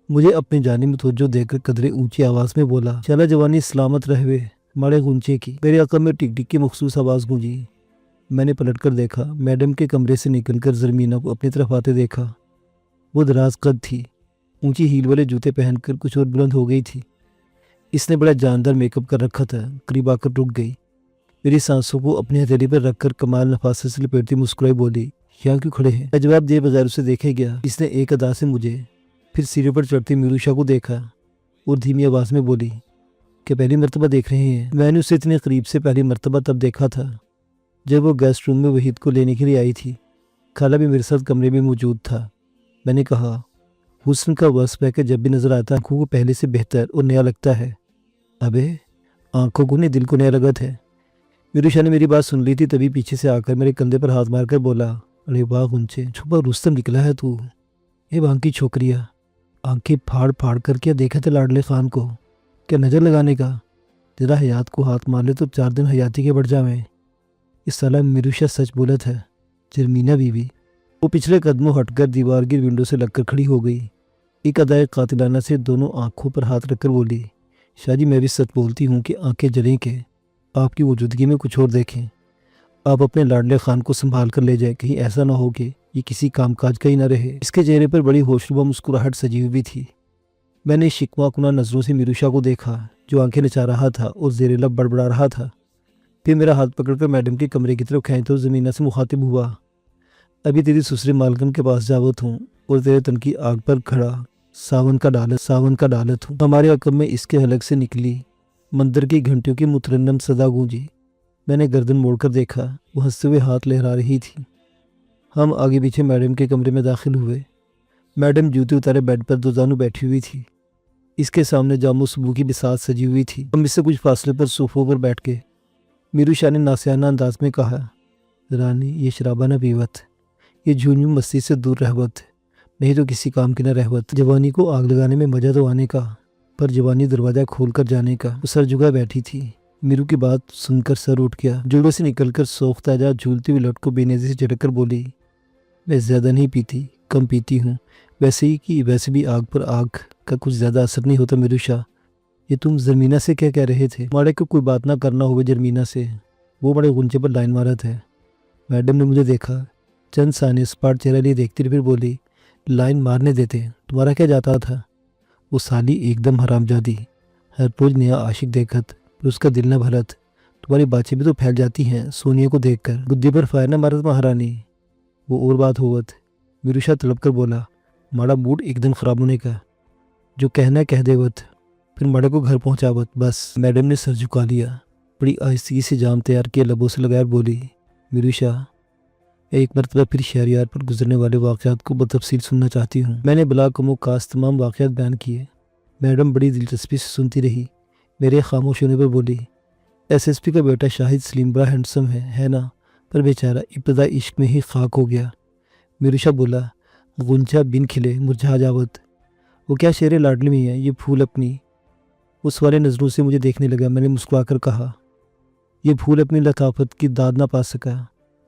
مجھے اپنی جانب متوجہ دیکھ کر قدرے اونچی آواز میں بولا، چلا جوانی سلامت رہوے ماڑے گنچے کی۔ میرے عقل میں ٹک ٹک کی مخصوص آواز گونجی۔ میں نے پلٹ کر دیکھا، میڈم کے کمرے سے نکل کر زرمینہ کو اپنی طرف آتے دیکھا۔ وہ دراز قد تھی، اونچی ہیل والے جوتے پہن کر کچھ اور بلند ہو گئی تھی۔ اس نے بڑا جاندار میک اپ کر رکھا تھا۔ قریب آ کر رک گئی، میری سانسوں کو اپنی ہتھیلی پر رکھ کر کمال نفاست سے لپیٹتی مسکرائی، بولی یہاں کیوں کھڑے ہیں؟ میں جواب دیے بغیر اسے دیکھے گیا۔ اس نے ایک ادا سے مجھے، پھر سیڑھی پر چڑھتی میروشا کو دیکھا اور دھیمی آواز میں بولی کہ پہلی مرتبہ دیکھ رہے ہیں؟ میں نے اسے اتنے قریب سے پہلی مرتبہ تب دیکھا تھا جب وہ گیسٹ روم میں وحید کو لینے کے لیے آئی تھی۔ خالہ بھی میرے ساتھ کمرے میں موجود تھا۔ میں نے کہا، حسن کا وصف ہے کہ جب بھی نظر آتا ہے آنکھوں کو پہلے سے بہتر اور نیا لگتا ہے۔ ابے آنکھوں کو نہیں، دل کو نیا لگت ہے۔ میروشا نے میری بات سن لی تھی، تبھی پیچھے سے آ کر میرے کندھے پر ہاتھ مار کر بولا، ارے واہ گنچے، چھپا رستم نکلا ہے تو۔ اے بانگ کی چھوکریا، آنکھیں پھاڑ پھاڑ کر کیا دیکھا تھے لاڈلے خان کو؟ کیا نظر لگانے کا؟ ذرا حیات کو ہاتھ مار لے تو 4 دن حیاتی کے بڑھ جاویں۔ اس سالہ میروشا سچ بولت ہے، جرمینہ بیوی۔ وہ پچھلے قدموں ہٹ کر دیوار کی ونڈو سے لگ کر کھڑی ہو گئی، ایک ادائے قاتلانہ سے دونوں آنکھوں پر ہاتھ رکھ کر بولی، شاہ جی میں بھی سچ بولتی ہوں کہ آنکھیں جلیں کہ آپ کی موجودگی میں کچھ اور دیکھیں۔ آپ اپنے لاڈلے خان کو سنبھال کر لے جائیں، کہیں ایسا نہ ہو کہ یہ کسی کام کاج کا ہی نہ رہے۔ اس کے چہرے پر بڑی ہوشربا مسکراہٹ سجی ہوئی تھی۔ میں نے شکوہ کنہ نظروں سے میروشا کو دیکھا جو آنکھیں نچا رہا تھا اور زیر لب بڑبڑا رہا تھا۔ پھر میرا ہاتھ پکڑ کر میڈم کے کمرے کی طرف کھینچتا تو زمینہ سے مخاطب ہوا، ابھی تیری سسرے مالکم کے پاس جاوت ہوں اور تیرے تن کی آگ پر کھڑا ساون کا ڈالت ہوں۔ ہمارے عقب میں اس کے حلق سے نکلی مندر کی گھنٹیوں کی مترنم صدا گونجی۔ میں نے گردن موڑ کر دیکھا، وہ ہنستے ہوئے ہاتھ لہرا رہی تھی۔ ہم آگے پیچھے میڈم کے کمرے میں داخل ہوئے۔ میڈم جوتے اتارے بیڈ پر دوزانو بیٹھی ہوئی تھی۔ اس کے سامنے جام و صبو کی بساط سجی ہوئی تھی۔ ہم اس سے کچھ فاصلے پر صوفوں پر بیٹھ کے میروشا نے ناسیانہ انداز میں کہا، رانی یہ شرابہ نہ پیوت، یہ جھونجھوں مستی سے دور رہوت، نہیں تو کسی کام کی نہ رہوت۔ جوانی کو آگ لگانے میں مزہ تو آنے کا، پر جوانی دروازہ کھول کر جانے کا۔ وہ سر جھکا بیٹھی تھی۔ میرو کی بات سن کر سر اٹھ گیا۔ جوڑوں سے نکل کر سوختہ جا جھولتی ہوئی لٹ کو بے نیزی سے جھٹک کر بولی، میں زیادہ نہیں پیتی، کم پیتی ہوں، ویسے بھی آگ پر آگ کا کچھ زیادہ اثر نہیں ہوتا۔ میروشا، یہ تم زرمینہ سے کیا کہہ رہے تھے؟ ماڑے کو کوئی بات نہ کرنا ہوئے جرمینہ سے، وہ بڑے غنچے پر لائن مارت ہے۔ میڈم نے مجھے دیکھا، چند ثانیے اسپاٹ چہرہ لیے دیکھتی رہی، پھر بولی، لائن مارنے دیتے، تمہارا کیا جاتا تھا؟ وہ سالی ایک دم حرام جادی، ہر روز نیا عاشق دیکھت پھر اس کا دل نہ بھرت۔ تمہاری باتیں بھی تو پھیل جاتی ہیں سونیا کو دیکھ کر، بدھی پر فائر نہ مارت مہارانی۔ وہ اور بات ہوت۔ میروشا تڑپ کر بولا، ماڑا موڈ ایک دم خراب ہونے کا، جو کہنا ہے کہہ دے وت، پھر ماڑے کو گھر پہنچاوت بس۔ میڈم نے سر جھکا لیا، بڑی آہستگی سے جام تیار کیا، لبوں سے لگایا، بولی، میروشا ایک مرتبہ پھر شہریار پر گزرنے والے واقعات کو بتفصیل سننا چاہتی ہوں۔ میں نے بلا کم و کاس تمام واقعات بیان کیے۔ میڈم بڑی دلچسپی سے سنتی رہی۔ میرے خاموش ہونے پر بولی، ایس ایس پی کا بیٹا شاہد سلیم بڑا ہینڈسم ہے نا، پر بیچارہ ابتدا عشق میں ہی خاک ہو گیا۔ میروشا بولا، غنچہ بن کھلے مرجھا جاوت، وہ کیا شیر لاڈلی میں ہے، یہ پھول اپنی۔ وہ سوالے نظروں سے مجھے دیکھنے لگا۔ میں نے مسکرا کر کہا، یہ پھول اپنی لطافت کی داد نہ پا سکا،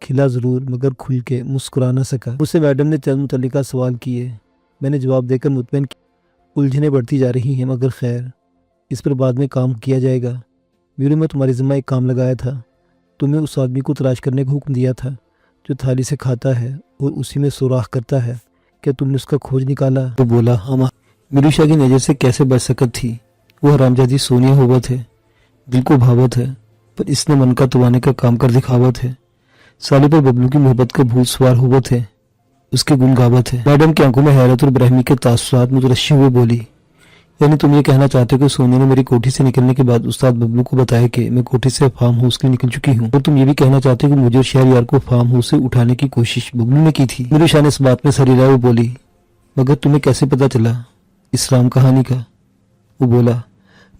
کھلا ضرور مگر کھل کے مسکرا نہ سکا۔ مجھ سے میڈم نے چند متعلقہ سوال کیے۔ میں نے جواب دے کر مطمئن کیا، الجھنیں بڑھتی جا رہی ہیں مگر خیر، اس پر بعد میں کام کیا جائے گا۔ میرے میں تمہارے ذمہ ایک کام لگایا تھا، تمہیں اس آدمی کو تلاش کرنے کا حکم دیا تھا جو تھالی سے کھاتا ہے اور اسی میں سوراخ کرتا ہے۔ کیا تم نے اس کا کھوج نکالا؟ وہ بولا، ہم۔ میروشا کی نظر سے کیسے بچ سکت تھی؟ وہ حرامجادی سونیا ہوت ہے، دل کو بھاوت ہے، پر اس نے من کا توانے کا کام کر دکھاوت ہے۔ سالے پر ببلو کی محبت کا بھوت سوار ہوت ہے، اس کے گن گاوت ہے۔ میڈم کی آنکھوں میں حیرت اور برہمی کے تاثرات مترشح ہوئے بولی، یعنی تم یہ کہنا چاہتے ہو کہ سونیا نے میری کوٹھی سے نکلنے کے بعد استاد ببلو کو بتایا کہ میں کوٹھی سے فارم ہاؤس کے لیے نکل چکی ہوں، اور تم یہ بھی کہنا چاہتے ہو کہ مجھے اور شہریار کو فارم ہاؤس سے اٹھانے کی کوشش ببلو نے کی تھی؟ میروشا نے اس بات میں سر ہلایا، وہ بولی، مگر تمہیں کیسے پتا چلا اس رام کہانی کا؟ وہ بولا,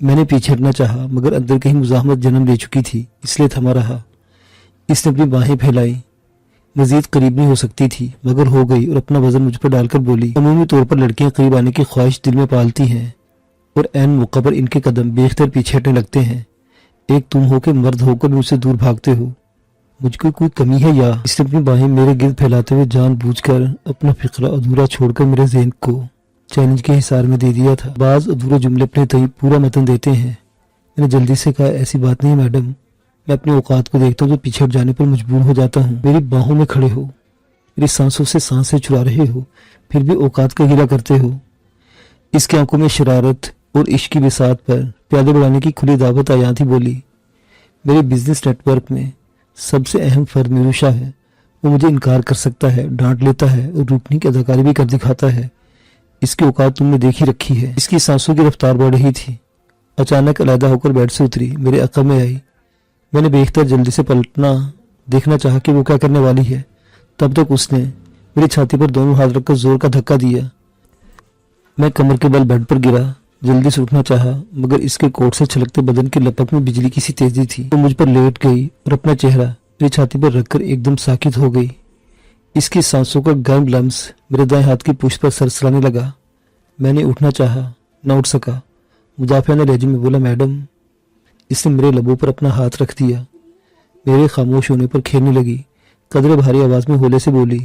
میں نے پیچھے ہٹنا چاہا مگر اندر کہیں مزاحمت جنم لے چکی تھی، اس لیے تھما رہا۔ اس نے اپنی باہیں پھیلائی، مزید قریب نہیں ہو سکتی تھی مگر ہو گئی اور اپنا وزن مجھ پر ڈال کر بولی، عمومی طور پر لڑکیاں قریب آنے کی خواہش دل میں پالتی ہیں اور عین موقع پر ان کے قدم بے اختیار پیچھے ہٹنے لگتے ہیں۔ ایک تم ہو کے مرد ہو کر مجھ سے دور بھاگتے ہو، مجھ کو کوئی کمی ہے یا؟ اس نے اپنی باہیں میرے گرد پھیلاتے ہوئے جان بوجھ کر اپنا فقرہ ادھورا چھوڑ کر میرے ذہن کو چیلنج کے حصار میں دے دیا تھا۔ بعض ادھورے جملے اپنے تئیں پورا متن دیتے ہیں۔ میں نے جلدی سے کہا، ایسی بات نہیں میڈم، میں اپنے اوقات کو دیکھتا ہوں تو پیچھے ہٹ جانے پر مجبور ہو جاتا ہوں۔ میری باہوں میں کھڑے ہو، میری سانسوں سے سانسیں چرا رہے ہو، پھر بھی اوقات کا گلہ کرتے ہو۔ اس کی آنکھوں میں شرارت اور عشق کی بساط پر پیادے بڑھانے کی کھلی دعوت عیاں تھی۔ بولی، میرے بزنس نیٹ ورک میں سب سے اہم فرد میرو شاہ ہے، وہ مجھے انکار کر سکتا ہے، ڈانٹ لیتا ہے اور روکنے کی اداکاری بھی کر دکھاتا ہے۔ اس کی اوقات تم نے دیکھی رکھی ہے۔ اس کی سانسوں کی رفتار بڑھ رہی تھی، اچانک علیحدہ ہو کر بیڈ سے اتری، میرے عقب میں آئی۔ میں نے بے اختیار جلدی سے پلٹنا دیکھنا چاہا کہ وہ کیا کرنے والی ہے، تب تک اس نے میری چھاتی پر دونوں ہاتھ رکھ کر زور کا دھکا دیا۔ میں کمر کے بل بیڈ پر گرا، جلدی سے اٹھنا چاہا مگر اس کے کوٹ سے چھلکتے بدن کی لپک میں بجلی کی سی تیزی تھی۔ وہ مجھ پر لیٹ گئی اور اپنا چہرہ میری چھاتی پر رکھ کر ایک دم ساکت ہو گئی۔ اس کی سانسوں کا گرم لمس میرے دائیں ہاتھ کی پشت پر سرسرانے لگا۔ میں نے اٹھنا چاہا، نہ اٹھ سکا۔ مدافعانہ لہجے میں بولا، میڈم۔ اس نے میرے لبوں پر اپنا ہاتھ رکھ دیا، میرے خاموش ہونے پر کھیلنے لگی، قدرے بھاری آواز میں ہولے سے بولی،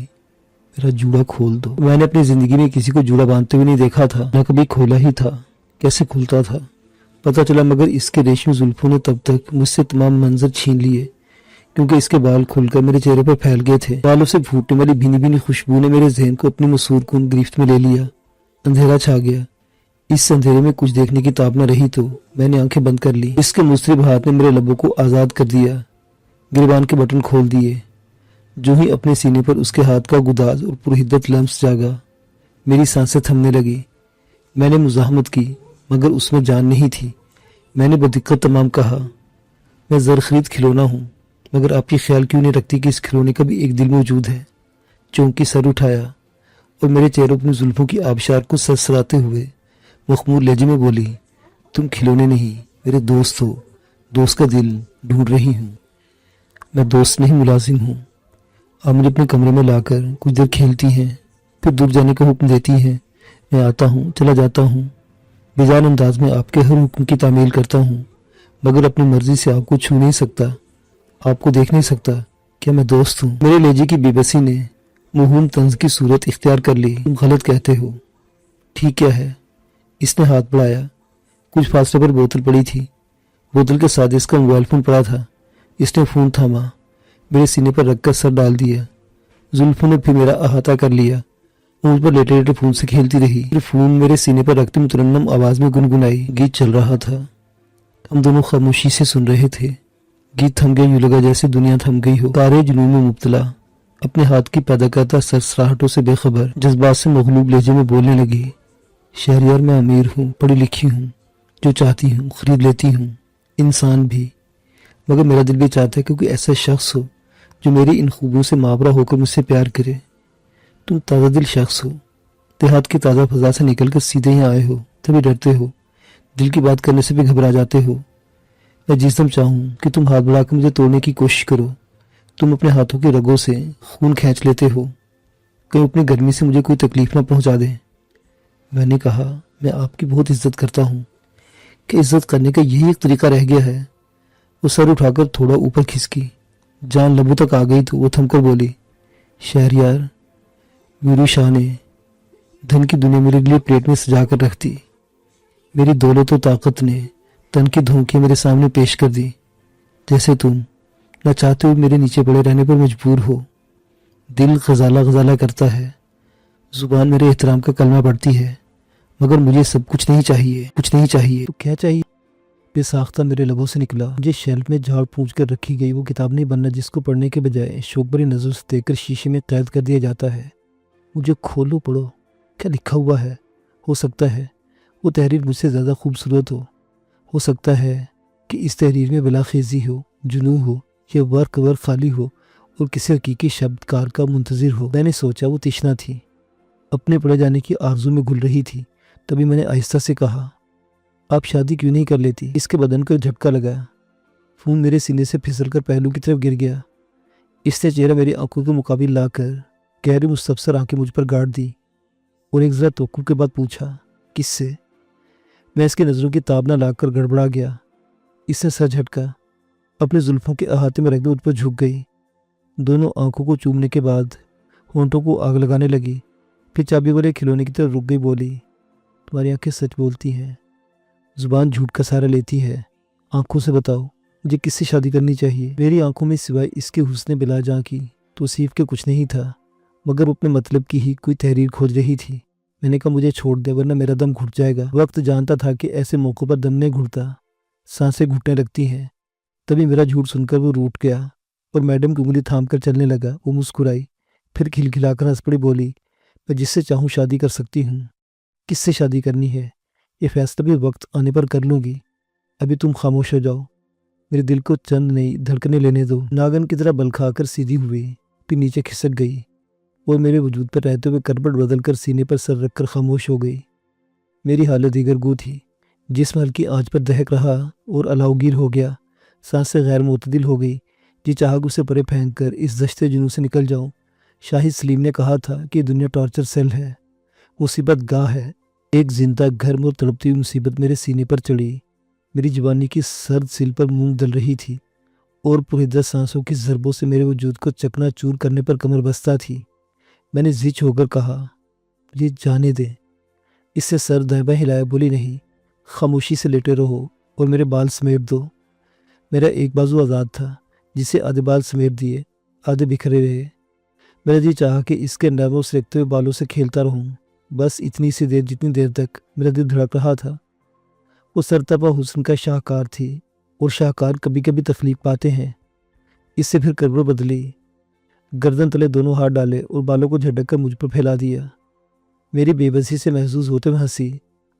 میرا جوڑا کھول دو۔ میں نے اپنی زندگی میں کسی کو جوڑا باندھتے ہوئے نہیں دیکھا تھا، نہ کبھی کھولا ہی تھا۔ کیسے کھلتا تھا پتہ چلا، مگر اس کے ریشمی زلفوں نے تب تک مجھ سے تمام منظر چھین لیے کیونکہ اس کے بال کھل کر میرے چہرے پر پھیل گئے تھے۔ بالوں سے پھوٹنے والی بھینی بھینی خوشبو نے میرے ذہن کو اپنی مسور کن گرفت میں لے لیا۔ اندھیرا چھا گیا۔ اس اندھیرے میں کچھ دیکھنے کی تاب نہ رہی تو میں نے آنکھیں بند کر لی۔ اس کے مضطرب ہاتھ نے میرے لبوں کو آزاد کر دیا، گریبان کے بٹن کھول دیے۔ جو ہی اپنے سینے پر اس کے ہاتھ کا گداز اور پرحدت لمس جاگا، میری سانسیں تھمنے لگی۔ میں نے مزاحمت کی مگر اس میں جان نہیں تھی۔ میں نے بدقت تمام کہا، میں زر خرید کھلونا ہوں مگر آپ کی خیال کیوں نہیں رکھتی کہ اس کھلونے کا بھی ایک دل موجود ہے؟ چونکی سر اٹھایا اور میرے چہروں اپنی زلفوں کی آبشار کو سرسراتے ہوئے مخمور لہجے میں بولی، تم کھلونے نہیں، میرے دوست ہو، دوست کا دل ڈھونڈ رہی ہوں۔ میں دوست نہیں، ملازم ہوں۔ آپ مجھے اپنے کمرے میں لا کر کچھ دیر کھیلتی ہیں، پھر دور جانے کا حکم دیتی ہیں۔ میں آتا ہوں، چلا جاتا ہوں، بیجان انداز میں آپ کے ہر حکم کی تعمیل کرتا ہوں مگر اپنی مرضی سے آپ کو چھو نہیں سکتا، آپ کو دیکھ نہیں سکتا۔ کیا میں دوست ہوں؟ میرے لہجے کی بے بسی نے موہوم طنز کی صورت اختیار کر لی۔ تم غلط کہتے ہو۔ ٹھیک کیا ہے؟ اس نے ہاتھ بڑھایا۔ کچھ فاصلے پر بوتل پڑی تھی، بوتل کے ساتھ اس کا موبائل فون پڑا تھا۔ اس نے فون تھاما، میرے سینے پر رکھ کر سر ڈال دیا۔ زلفوں نے پھر میرا احاطہ کر لیا، مجھ پر لیٹے لیٹے فون سے کھیلتی رہی۔ پھر فون میرے سینے پر رکھتے مترنم آواز میں گنگنائی۔ گیت چل رہا تھا، ہم دونوں خاموشی سے سن رہے تھے۔ گیت تھم گیا، یوں لگا جیسے دنیا تھم گئی ہو۔ تارے جنون میں مبتلا، اپنے ہاتھ کی پیدا کرتا سرسراہٹوں سے بے خبر، جذبات سے مغلوب لہجے میں بولنے لگی، شہریار میں امیر ہوں، پڑھی لکھی ہوں، جو چاہتی ہوں خرید لیتی ہوں، انسان بھی، مگر میرا دل بھی چاہتا ہے کہ کوئی ایسا شخص ہو جو میری ان خوبیوں سے ماورا ہو کر مجھ سے پیار کرے۔ تم تازہ دل شخص ہو، دیہات کی تازہ فضا سے نکل کر سیدھے یہاں آئے ہو، تبھی ڈرتے ہو، دل کی بات کرنے سے بھی گھبرا جاتے ہو۔ میں جس دم چاہوں کہ تم ہاتھ بڑھا کر مجھے توڑنے کی کوشش کرو، تم اپنے ہاتھوں کی رگوں سے خون کھینچ لیتے ہو، کہیں اپنی گرمی سے مجھے کوئی تکلیف نہ پہنچا دے۔ میں نے کہا، میں آپ کی بہت عزت کرتا ہوں کہ عزت کرنے کا یہی ایک طریقہ رہ گیا ہے۔ وہ سر اٹھا کر تھوڑا اوپر کھسکی، جان لبوں تک آ گئی تو وہ تھم کر بولی، شہریار، میرو شاہ نے دھن کی دنیا میرے لیے پلیٹ میں سجا کر رکھ دی، میری دولت و طاقت نے تن کی دھونکیاں میرے سامنے پیش کر دی، جیسے تم نہ چاہتے ہوئے میرے نیچے پڑے رہنے پر مجبور ہو۔ دل غزالہ غزالہ کرتا ہے، زبان میرے احترام کا کلمہ پڑھتی ہے، مگر مجھے سب کچھ نہیں چاہیے، کچھ نہیں چاہیے۔ تو کیا چاہیے؟ بے ساختہ میرے لبوں سے نکلا۔ مجھے شیلف میں جھاڑ پونچھ کر رکھی گئی وہ کتاب نہیں بننا جس کو پڑھنے کے بجائے شوق بری نظر سے دیکھ کر شیشے میں قید کر دیا جاتا ہے۔ مجھے کھولو، پڑھو، کیا لکھا ہوا ہے۔ ہو سکتا ہے وہ تحریر مجھ سے زیادہ خوبصورت ہو سکتا ہے کہ اس تحریر میں بلا خیزی ہو، جنون ہو، یا ورق خالی ہو اور کسی حقیقی شبد کار کا منتظر ہو۔ میں نے سوچا وہ تشنا تھی، اپنے پڑھے جانے کی آرزو میں گھل رہی تھی۔ تبھی میں نے آہستہ سے کہا، آپ شادی کیوں نہیں کر لیتی؟ اس کے بدن کو جھٹکا لگا۔ فون میرے سینے سے پھسل کر پہلو کی طرف گر گیا۔ اس نے چہرہ میری آنکھوں کے مقابل لا کر گہری مستفسر آنکھیں مجھ پر گاڑ دی اور ایک ذرا توقع کے بعد پوچھا، کس سے؟ میں اس کی نظروں کی تاب نہ لا کر گڑبڑا گیا۔ اس نے سر جھٹکا، اپنے زلفوں کے احاطے میں رکھ مجھ پر جھک گئی۔ دونوں آنکھوں کو چومنے کے بعد ہونٹوں کو آگ لگانے لگی، پھر چابی والے کھلونے کی طرف رک گئی، بولی، تمہاری آنکھیں سچ بولتی ہیں، زبان جھوٹ کا سہارا لیتی ہے، آنکھوں سے بتاؤ مجھے کس سے شادی کرنی چاہیے؟ میری آنکھوں میں سوائے اس کے حسن بلا جاں کی توصیف کے کچھ نہیں تھا، مگر وہ اپنے مطلب کی ہی کوئی تحریر کھوج رہی تھی۔ میں نے کہا، مجھے چھوڑ دے ورنہ میرا دم گھٹ جائے گا۔ وقت جانتا تھا کہ ایسے موقعوں پر دم نہیں گھٹتا، سانسیں گھٹنے لگتی ہیں۔ تبھی میرا جھوٹ سن کر وہ روٹ گیا اور میڈم کی انگلی تھام کر چلنے لگا۔ وہ مسکرائی، پھر کھلکھلا کر ہنس پڑی، بولی، میں جس سے چاہوں شادی کر سکتی ہوں، کس سے شادی کرنی ہے یہ فیصلہ بھی وقت آنے پر کر لوں گی، ابھی تم خاموش ہو جاؤ، میرے دل کو چند نئی دھڑکنیں لینے دو۔ ناگن کی طرح بل کھا کر سیدھی ہوئی، پھر نیچے کھسک گئی اور میرے وجود پر رہتے ہوئے کربٹ بدل کر سینے پر سر رکھ کر خاموش ہو گئی۔ میری حالت دیگر گو تھی، جسم ہلکی آنچ پر دہک رہا اور الاؤگیر ہو گیا، سانسیں غیر معتدل ہو گئی۔ جی چاہا اسے پرے پھینک کر اس دشت جنوں سے نکل جاؤں۔ شاہد سلیم نے کہا تھا کہ دنیا ٹارچر سیل ہے، مصیبت گاہ ہے۔ ایک زندہ گھر اور تڑپتی ہوئی مصیبت میرے سینے پر چڑھی، میری جوانی کی سرد سل پر مونگ ڈل رہی تھی اور پرہدہ سانسوں کی ضربوں سے میرے وجود کو چکنا چور کرنے پر کمر بستہ تھی۔ میں نے زچ ہو کر کہا، پلیز جانے دے۔ اس سے سر دائیں بائیں ہلایا، بولی، نہیں، خاموشی سے لیٹے رہو اور میرے بال سمیٹ دو۔ میرا ایک بازو آزاد تھا، جسے آدھے بال سمیٹ دیے، آدھے بکھرے رہے۔ میرا جی چاہا کہ اس کے نرموں سے رکھتے ہوئے بالوں سے کھیلتا رہوں، بس اتنی سی دیر جتنی دیر تک میرا دل دھڑک رہا تھا۔ وہ سرتپا حسن کا شاہکار تھی اور شاہکار کبھی کبھی تخلیق پاتے ہیں۔ اس سے پھر کربٹ بدلی، گردن تلے دونوں ہاتھ ڈالے اور بالوں کو جھٹک کر مجھ پر پھیلا دیا۔ میری بے بسی سے محظوظ ہوتے ہوئے ہنسی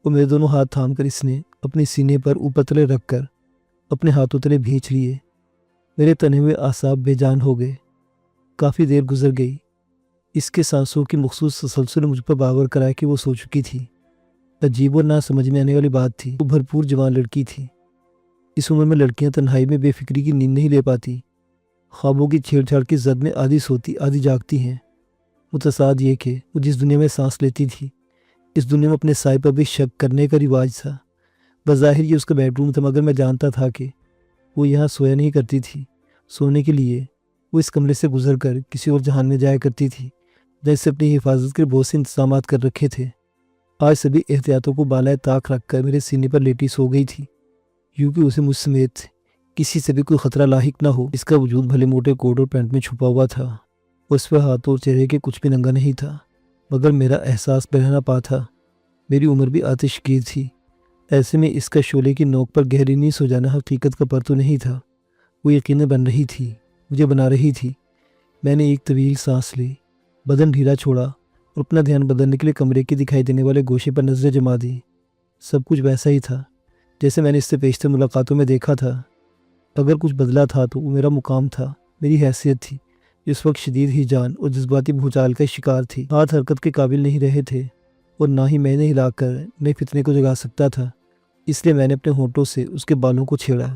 اور میرے دونوں ہاتھ تھام کر اس نے اپنے سینے پر اوپر تلے رکھ کر اپنے ہاتھوں تلے بھینچ لیے۔ میرے تنے ہوئے اعصاب بے جان ہو گئے۔ کافی دیر گزر گئی۔ اس کے سانسوں کی مخصوص تسلسل نے مجھ پر باور کرایا کہ وہ سو چکی تھی۔ عجیب اور نہ سمجھ میں آنے والی بات تھی، وہ بھرپور جوان لڑکی تھی۔ اس عمر میں لڑکیاں تنہائی میں بے فکری کی نیند نہیں لے پاتی، خوابوں کی چھیڑ چھاڑ کی زد میں آدھی سوتی آدھی جاگتی ہیں۔ متصاد یہ کہ وہ جس دنیا میں سانس لیتی تھی، اس دنیا میں اپنے سائے پر بھی شک کرنے کا رواج تھا۔ بظاہر یہ اس کا بیڈ روم تھا، مگر میں جانتا تھا کہ وہ یہاں سویا نہیں کرتی تھی۔ سونے کے لیے وہ اس کمرے سے گزر کر کسی اور جہان میں جایا کرتی تھی، جہاں سے اپنی حفاظت کے بہت سے انتظامات کر رکھے تھے۔ آج سبھی احتیاطوں کو بالائے طاق رکھ کر میرے سینے پر لیٹی سو گئی تھی، یوں کہ اسے مجھ سمیت کسی سے بھی کوئی خطرہ لاحق نہ ہو۔ اس کا وجود بھلے موٹے کوٹ اور پینٹ میں چھپا ہوا تھا، اس پہ ہاتھوں اور چہرے کے کچھ بھی ننگا نہیں تھا، مگر میرا احساس بہنا پا تھا۔ میری عمر بھی آتش گیر تھی، ایسے میں اس کا شعلے کی نوک پر گہری نیند سو جانا حقیقت کا پرتو نہیں تھا۔ وہ یقیناً بن رہی تھی، مجھے بنا رہی تھی۔ میں نے ایک طویل سانس لی، بدن ڈھیلا چھوڑا اور اپنا دھیان بدلنے کے لیے کمرے کی دکھائی دینے والے گوشے پر نظریں جما دی۔ سب کچھ ویسا ہی تھا جیسے میں نے اس سے پیشتر ملاقاتوں میں دیکھا تھا۔ اگر کچھ بدلا تھا تو وہ میرا مقام تھا، میری حیثیت تھی، جس وقت شدید ہیجان اور جذباتی بھوچال کا شکار تھی۔ ہاتھ حرکت کے قابل نہیں رہے تھے اور نہ ہی میں نے ہلا کر نئے فتنے کو جگا سکتا تھا۔ اس لیے میں نے اپنے ہونٹوں سے اس کے بالوں کو چھیڑا،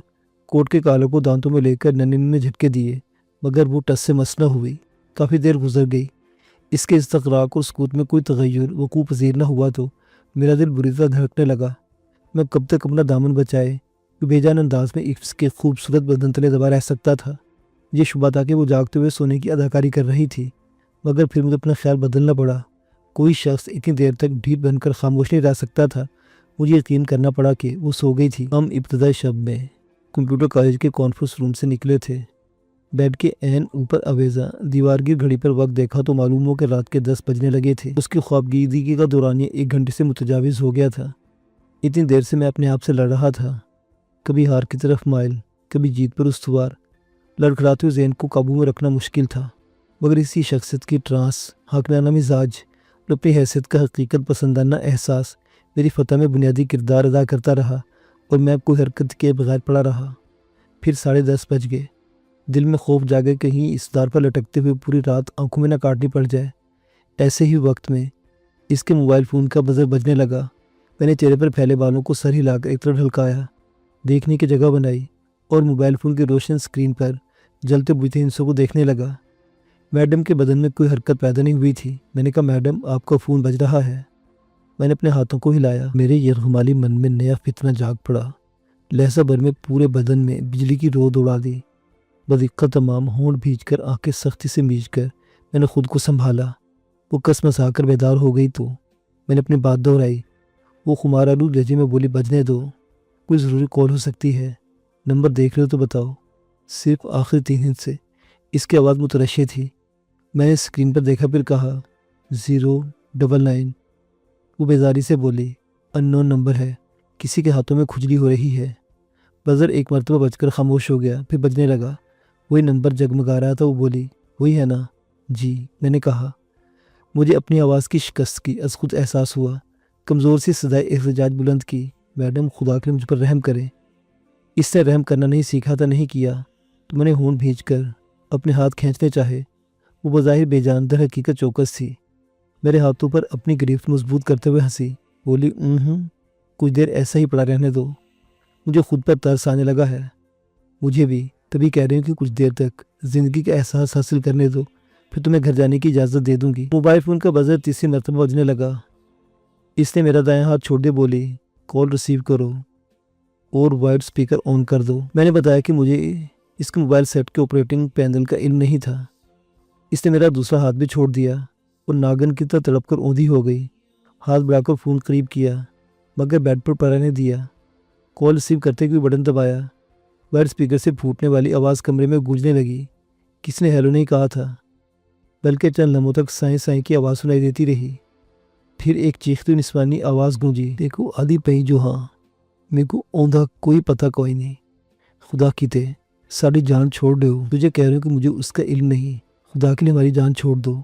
کوٹ کے کالوں کو دانتوں میں لے کر ننے ننے جھٹکے دیے، مگر وہ ٹس سے مس نہ ہوئی۔ کافی دیر گزر گئی۔ اس کے استغراق اور سکوت میں کوئی تغیر وقوع پذیر نہ ہوا تو میرا دل بری طرح دھڑکنے لگا۔ میں کب تک اپنا دامن بچائے کہ بے جان انداز میں اس کے خوبصورت بدن تلے دبا رہ سکتا تھا۔ یہ شبہ تھا کہ وہ جاگتے ہوئے سونے کی اداکاری کر رہی تھی، مگر پھر مجھے اپنا خیال بدلنا پڑا۔ کوئی شخص اتنی دیر تک ڈھیل بن کر خاموش نہیں رہ سکتا تھا۔ مجھے یقین کرنا پڑا کہ وہ سو گئی تھی۔ ہم ابتدائی شب میں کمپیوٹر کالج کے کانفرنس روم سے نکلے تھے۔ بیڈ کے عین اوپر آویزاں دیوار کی گھڑی پر وقت دیکھا تو معلوم ہو کہ رات کے 10 بجنے لگے تھے۔ اس کی خوابگیدگی کا دورانیہ 1 گھنٹے سے متجاوز ہو گیا تھا۔ اتنی دیر سے میں اپنے آپ سے لڑ رہا تھا، کبھی ہار کی طرف مائل، کبھی جیت پر استوار۔ لڑکھڑاتے ہوئے ذہن کو قابو میں رکھنا مشکل تھا، مگر اسی شخصیت کی ٹرانس، حاکمانہ مزاج اور اپنی حیثیت کا حقیقت پسندانہ احساس میری فتح میں بنیادی کردار ادا کرتا رہا اور میں کوئی حرکت کے بغیر پڑا رہا۔ پھر 10:30 بج گئے۔ دل میں خوف جاگے کہیں اس دار پر لٹکتے ہوئے پوری رات آنکھوں میں نہ کاٹنی پڑ جائے۔ ایسے ہی وقت میں اس کے موبائل فون کا بزر بجنے لگا۔ میں نے چہرے پر پھیلے بالوں کو سر ہلا کر ایک طرف ڈھلکایا، دیکھنے کی جگہ بنائی اور موبائل فون کی روشن اسکرین پر جلتے بجھتے ہندسوں کو دیکھنے لگا۔ میڈم کے بدن میں کوئی حرکت پیدا نہیں ہوئی تھی۔ میں نے کہا میڈم آپ کا فون بج رہا ہے۔ میں نے اپنے ہاتھوں کو ہلایا۔ میرے یرغمالی من میں نیا فتنہ جاگ پڑا۔ لہجہ بھر میں پورے بدن میں بجلی کی رو دوڑا دی۔ بدقت تمام ہونٹ بھیج کر آنکھیں سختی سے میچ کر میں نے خود کو سنبھالا۔ وہ کسمسا کر بیدار ہو گئی تو میں نے اپنی بات دہرائی۔ وہ خمارآلود لہجے میں بولی بجنے دو، کوئی ضروری کال ہو سکتی ہے، نمبر دیکھ رہے ہو تو بتاؤ۔ صرف آخری 3 ہند سے اس کی آواز مترشح تھی۔ میں نے اسکرین پر دیکھا، پھر کہا 099۔ وہ بیزاری سے بولی ان نون نمبر ہے، کسی کے ہاتھوں میں کھجلی ہو رہی ہے۔ بزر ایک مرتبہ بج کر خاموش ہو گیا، پھر بجنے لگا۔ وہی نمبر جگمگا رہا تھا۔ وہ بولی وہی ہے نا؟ جی، میں نے کہا۔ مجھے اپنی آواز کی شکست کی از خود احساس ہوا۔ کمزور سی صدائے احتجاج بلند کی، میڈم خدا کے لیے مجھ پر رحم کریں۔ اس نے رحم کرنا نہیں سیکھا تھا، نہیں کیا تو میں نے ہونٹ بھیج کر اپنے ہاتھ کھینچنے چاہے۔ وہ بظاہر بے جان در حقیقت چوکس تھی۔ میرے ہاتھوں پر اپنی گرفت مضبوط کرتے ہوئے ہنسی، بولی کچھ دیر ایسا ہی پڑا رہنے دو۔ مجھے خود پر ترس آنے لگا ہے۔ مجھے بھی تبھی کہہ رہی ہوں کہ کچھ دیر تک زندگی کا احساس حاصل کرنے دو، پھر تمہیں گھر جانے کی اجازت دے دوں گی۔ موبائل فون کا بزر تیسری مرتبہ بجنے لگا۔ اس نے میرا دایاں ہاتھ چھوڑ دے بولی کال ریسیو کرو اور وائڈ اسپیکر آن کر دو۔ میں نے بتایا کہ مجھے اس کے موبائل سیٹ کے آپریٹنگ پینل کا علم نہیں تھا۔ اس نے میرا دوسرا ہاتھ بھی چھوڑ دیا اور ناگن کی طرح تڑپ کر اوندھی ہو گئی۔ ہاتھ بڑھا کر فون قریب کیا مگر بیڈ پر پڑنے دیا۔ کال ریسیو کرتے ہوئے بٹن دبایا۔ وائڈ اسپیکر سے پھوٹنے والی آواز کمرے میں گونجنے لگی۔ کس نے ہیلو نہیں کہا تھا، بلکہ چند لمحوں تک سائیں سائیں کی آواز سنائی دیتی رہی۔ پھر ایک چیختی نسوانی آواز گونجی، دیکھو آدھی پئی جو ہاں، میرے کو اوندھا کوئی پتہ کوئی نہیں۔ خدا کی تے ساری جان چھوڑ دو، تجھے کہہ رہی ہوں کہ مجھے اس کا علم نہیں، خدا کے لیے ہماری جان چھوڑ دو۔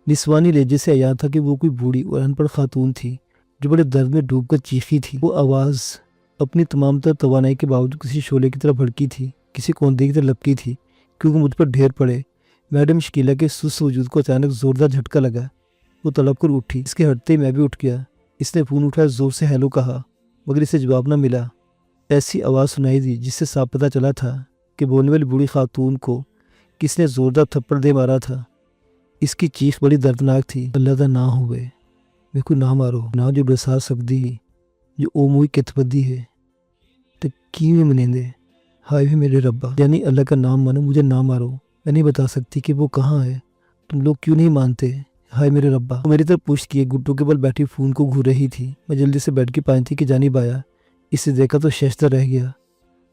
نسوانی لہجے سے عیاں تھا کہ وہ کوئی بوڑھی اور ان پڑھ خاتون تھی جو بڑے درد میں ڈوب کر چیخی تھی۔ وہ آواز اپنی تمام تر توانائی کے باوجود کسی شعلے کی طرح بھڑکی تھی، کسی کوندے کی طرح لپکی تھی، کیونکہ مجھ پر ڈھیر پڑے۔ میڈم شکیلہ کے سست وجود کو اچانک زوردار جھٹکا لگا۔ وہ تڑپ کر اٹھی، اس کے ہٹتے ہی میں بھی اٹھ گیا۔ اس نے فون اٹھایا، زور سے ہیلو کہا مگر اسے جواب نہ ملا۔ ایسی آواز سنائی دی جس سے صاف پتہ چلا تھا کہ بولنے والی بوڑھی خاتون کو کس نے زوردار تھپڑ دے مارا تھا۔ اس کی چیخ بڑی دردناک تھی، اللہ دا نہ ہوئے، میرے کو نہ مارو، نہ جو برسا سکتی جو او موئی کتبدی ہے تو کیویں منیندے، ہائے بھی میرے ربا، یعنی اللہ کا نام مانو، مجھے نہ مارو۔ میں نہیں بتا سکتی کہ وہ کہاں ہے، تم لوگ کیوں نہیں مانتے، ہائے میرے ربا۔ وہ میری طرف پشت کیے گھٹوں کے بل بیٹھی فون کو گھور رہی تھی۔ میں جلدی سے بیڈ کی پائنتی کی جانب آیا۔ اسے دیکھا تو شائستہ رہ گیا۔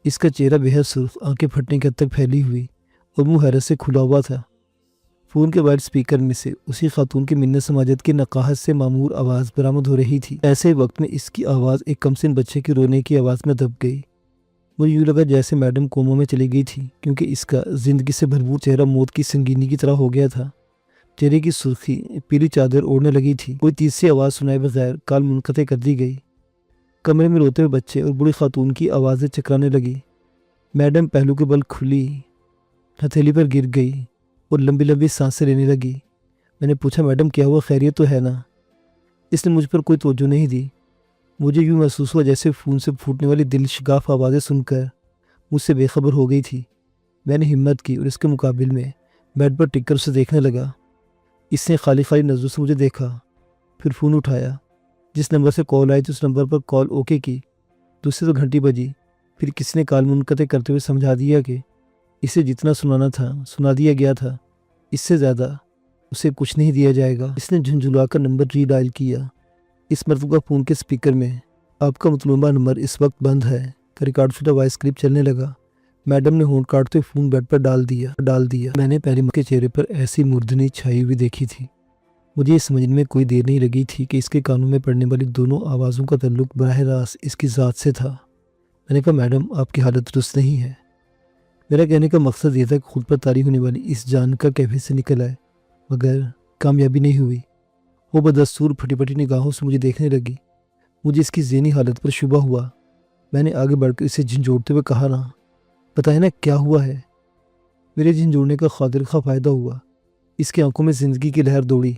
اس کا چہرہ بے حد سرخ، آنکھیں پھٹنے کے حد تک پھیلی ہوئی اور منہ حیرت سے کھلا ہوا تھا۔ فون کے وائڈ اسپیکر میں سے اسی خاتون کی منت سماجت کی نقاہت سے معمور آواز برآمد ہو رہی تھی۔ ایسے وقت میں اس کی آواز ایک کمسن بچے کی رونے کی آواز میں دب گئی۔ مجھے یوں لگا جیسے میڈم کوما میں چلی گئی تھی، کیونکہ اس کا زندگی سے بھرپور چہرہ موت کی سنگینی کی طرح ہو گیا تھا۔ چہرے کی سرخی پیلی چادر اوڑھنے لگی تھی۔ کوئی تیسری آواز سنائے بغیر کال منقطع کر دی گئی۔ کمرے میں روتے ہوئے بچے اور بوڑھی خاتون کی آوازیں چکرانے لگی۔ میڈم پہلو کے بل کھلی ہتھیلی پر گر گئی اور لمبی لمبی سانسیں لینے لگی۔ میں نے پوچھا میڈم کیا ہوا، خیریت تو ہے نا؟ اس نے مجھ پر کوئی توجہ نہیں دی۔ مجھے یوں محسوس ہوا جیسے فون سے پھوٹنے والی دل شگاف آوازیں سن کر مجھ سے بے خبر ہو گئی تھی۔ میں نے ہمت کی اور اس کے مقابل میں بیڈ پر ٹک کر اسے دیکھنے لگا۔ اس نے خالی خالی نظروں سے مجھے دیکھا، پھر فون اٹھایا۔ جس نمبر سے کال آئی تھی اس نمبر پر کال اوکے کی۔ دوسری تو گھنٹی بجی، پھر کسی نے کال منقطع کرتے ہوئے سمجھا دیا کہ اسے جتنا سنانا تھا سنا دیا گیا تھا، اس سے زیادہ اسے کچھ نہیں دیا جائے گا۔ اس نے جھنجھلا کر نمبر ری ڈائل کیا۔ اس مرتبہ فون کے اسپیکر میں آپ کا مطلوبہ نمبر اس وقت بند ہے کا ریکارڈ شدہ وائس کلپ چلنے لگا۔ میڈم نے ہونٹ کاٹتے فون بیڈ پر ڈال دیا۔ میں نے پہلی کے چہرے پر ایسی مردنی چھائی ہوئی دیکھی تھی۔ مجھے یہ سمجھنے میں کوئی دیر نہیں لگی تھی کہ اس کے کانوں میں پڑنے والی دونوں آوازوں کا تعلق براہ راست اس کی ذات سے تھا۔ میں نے کہا میڈم آپ کی حالت درست نہیں ہے۔ میرا کہنے کا مقصد یہ تھا کہ خود پر طاری ہونے والی اس جان کا کیفیت سے نکل آئے، مگر کامیابی نہیں ہوئی۔ وہ بدستور پھٹی پھٹی نگاہوں سے مجھے دیکھنے لگی۔ مجھے اس کی ذہنی حالت پر شبہ ہوا۔ میں نے آگے بڑھ کر اسے جھنجھوڑتے ہوئے کہا نا، بتائے نا کیا ہوا ہے۔ میرے جھنجھوڑنے کا خاطر خواہ فائدہ ہوا۔ اس کی آنکھوں میں زندگی کی لہر دوڑی۔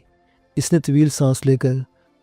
اس نے طویل سانس لے کر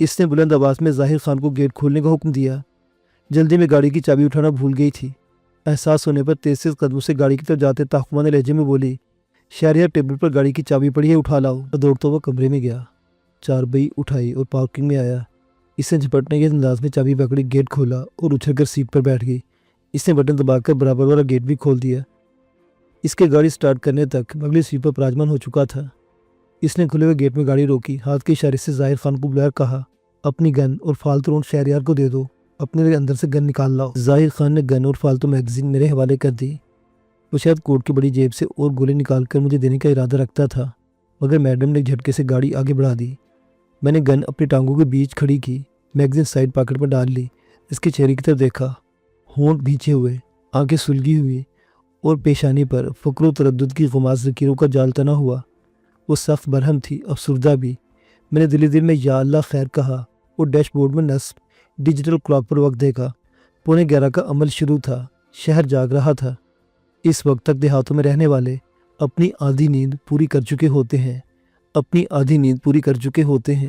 اس نے بلند آواز میں ظاہر خان کو گیٹ کھولنے کا حکم دیا۔ جلدی میں گاڑی کی چابی اٹھانا بھول گئی تھی۔ احساس ہونے پر تیز قدموں سے گاڑی کی طرف جاتے تاخوانہ لہجے میں بولی، شہریار ٹیبل پر گاڑی کی چابی پڑی ہے، اٹھا لاؤ۔ دوڑتا ہوا کمرے میں گیا، چارپائی اٹھائی اور پارکنگ میں آیا۔ اس نے جھپٹنے کے انداز میں چابی پکڑی، گیٹ کھولا اور اچھل کر سیٹ پر بیٹھ گئی۔ اس نے بٹن دبا کر برابر والا گیٹ بھی کھول دیا۔ اس کے گاڑی سٹارٹ کرنے تک اگلی سیٹ پر پراجمان ہو چکا تھا۔ اس نے کھلے ہوئے گیٹ میں گاڑی روکی، ہاتھ کے اشارے سے ظاہر خان کو بلایا، کہا، اپنی گن اور فالتو نوٹ شہریار کو دے دو، اپنے لیے اندر سے گن نکال لاؤ۔ ظاہر خان نے گن اور فالتو میگزین میرے حوالے کر دی۔ وہ شاید کوٹ کی بڑی جیب سے اور گولے نکال کر مجھے دینے کا ارادہ رکھتا تھا، مگر میڈم نے جھٹکے سے گاڑی آگے بڑھا دی۔ میں نے گن اپنی ٹانگوں کے بیچ کھڑی کی، میگزین سائیڈ پاکٹ میں ڈال لی، اس کے چہرے کی طرف دیکھا، ہونٹ بھینچے ہوئے، آنکھیں سلگی ہوئی اور پیشانی پر فکر و تردد کی غماز لکیروں کا جال تنا ہوا۔ وہ سخت برہم تھی، افسردہ بھی۔ میں نے دل میں یا اللہ خیر کہا اور ڈیش بورڈ میں نصب ڈیجیٹل کلاک پر وقت دیکھا۔ 11:15 کا عمل شروع تھا، شہر جاگ رہا تھا۔ اس وقت تک دیہاتوں میں رہنے والے اپنی آدھی نیند پوری کر چکے ہوتے ہیں،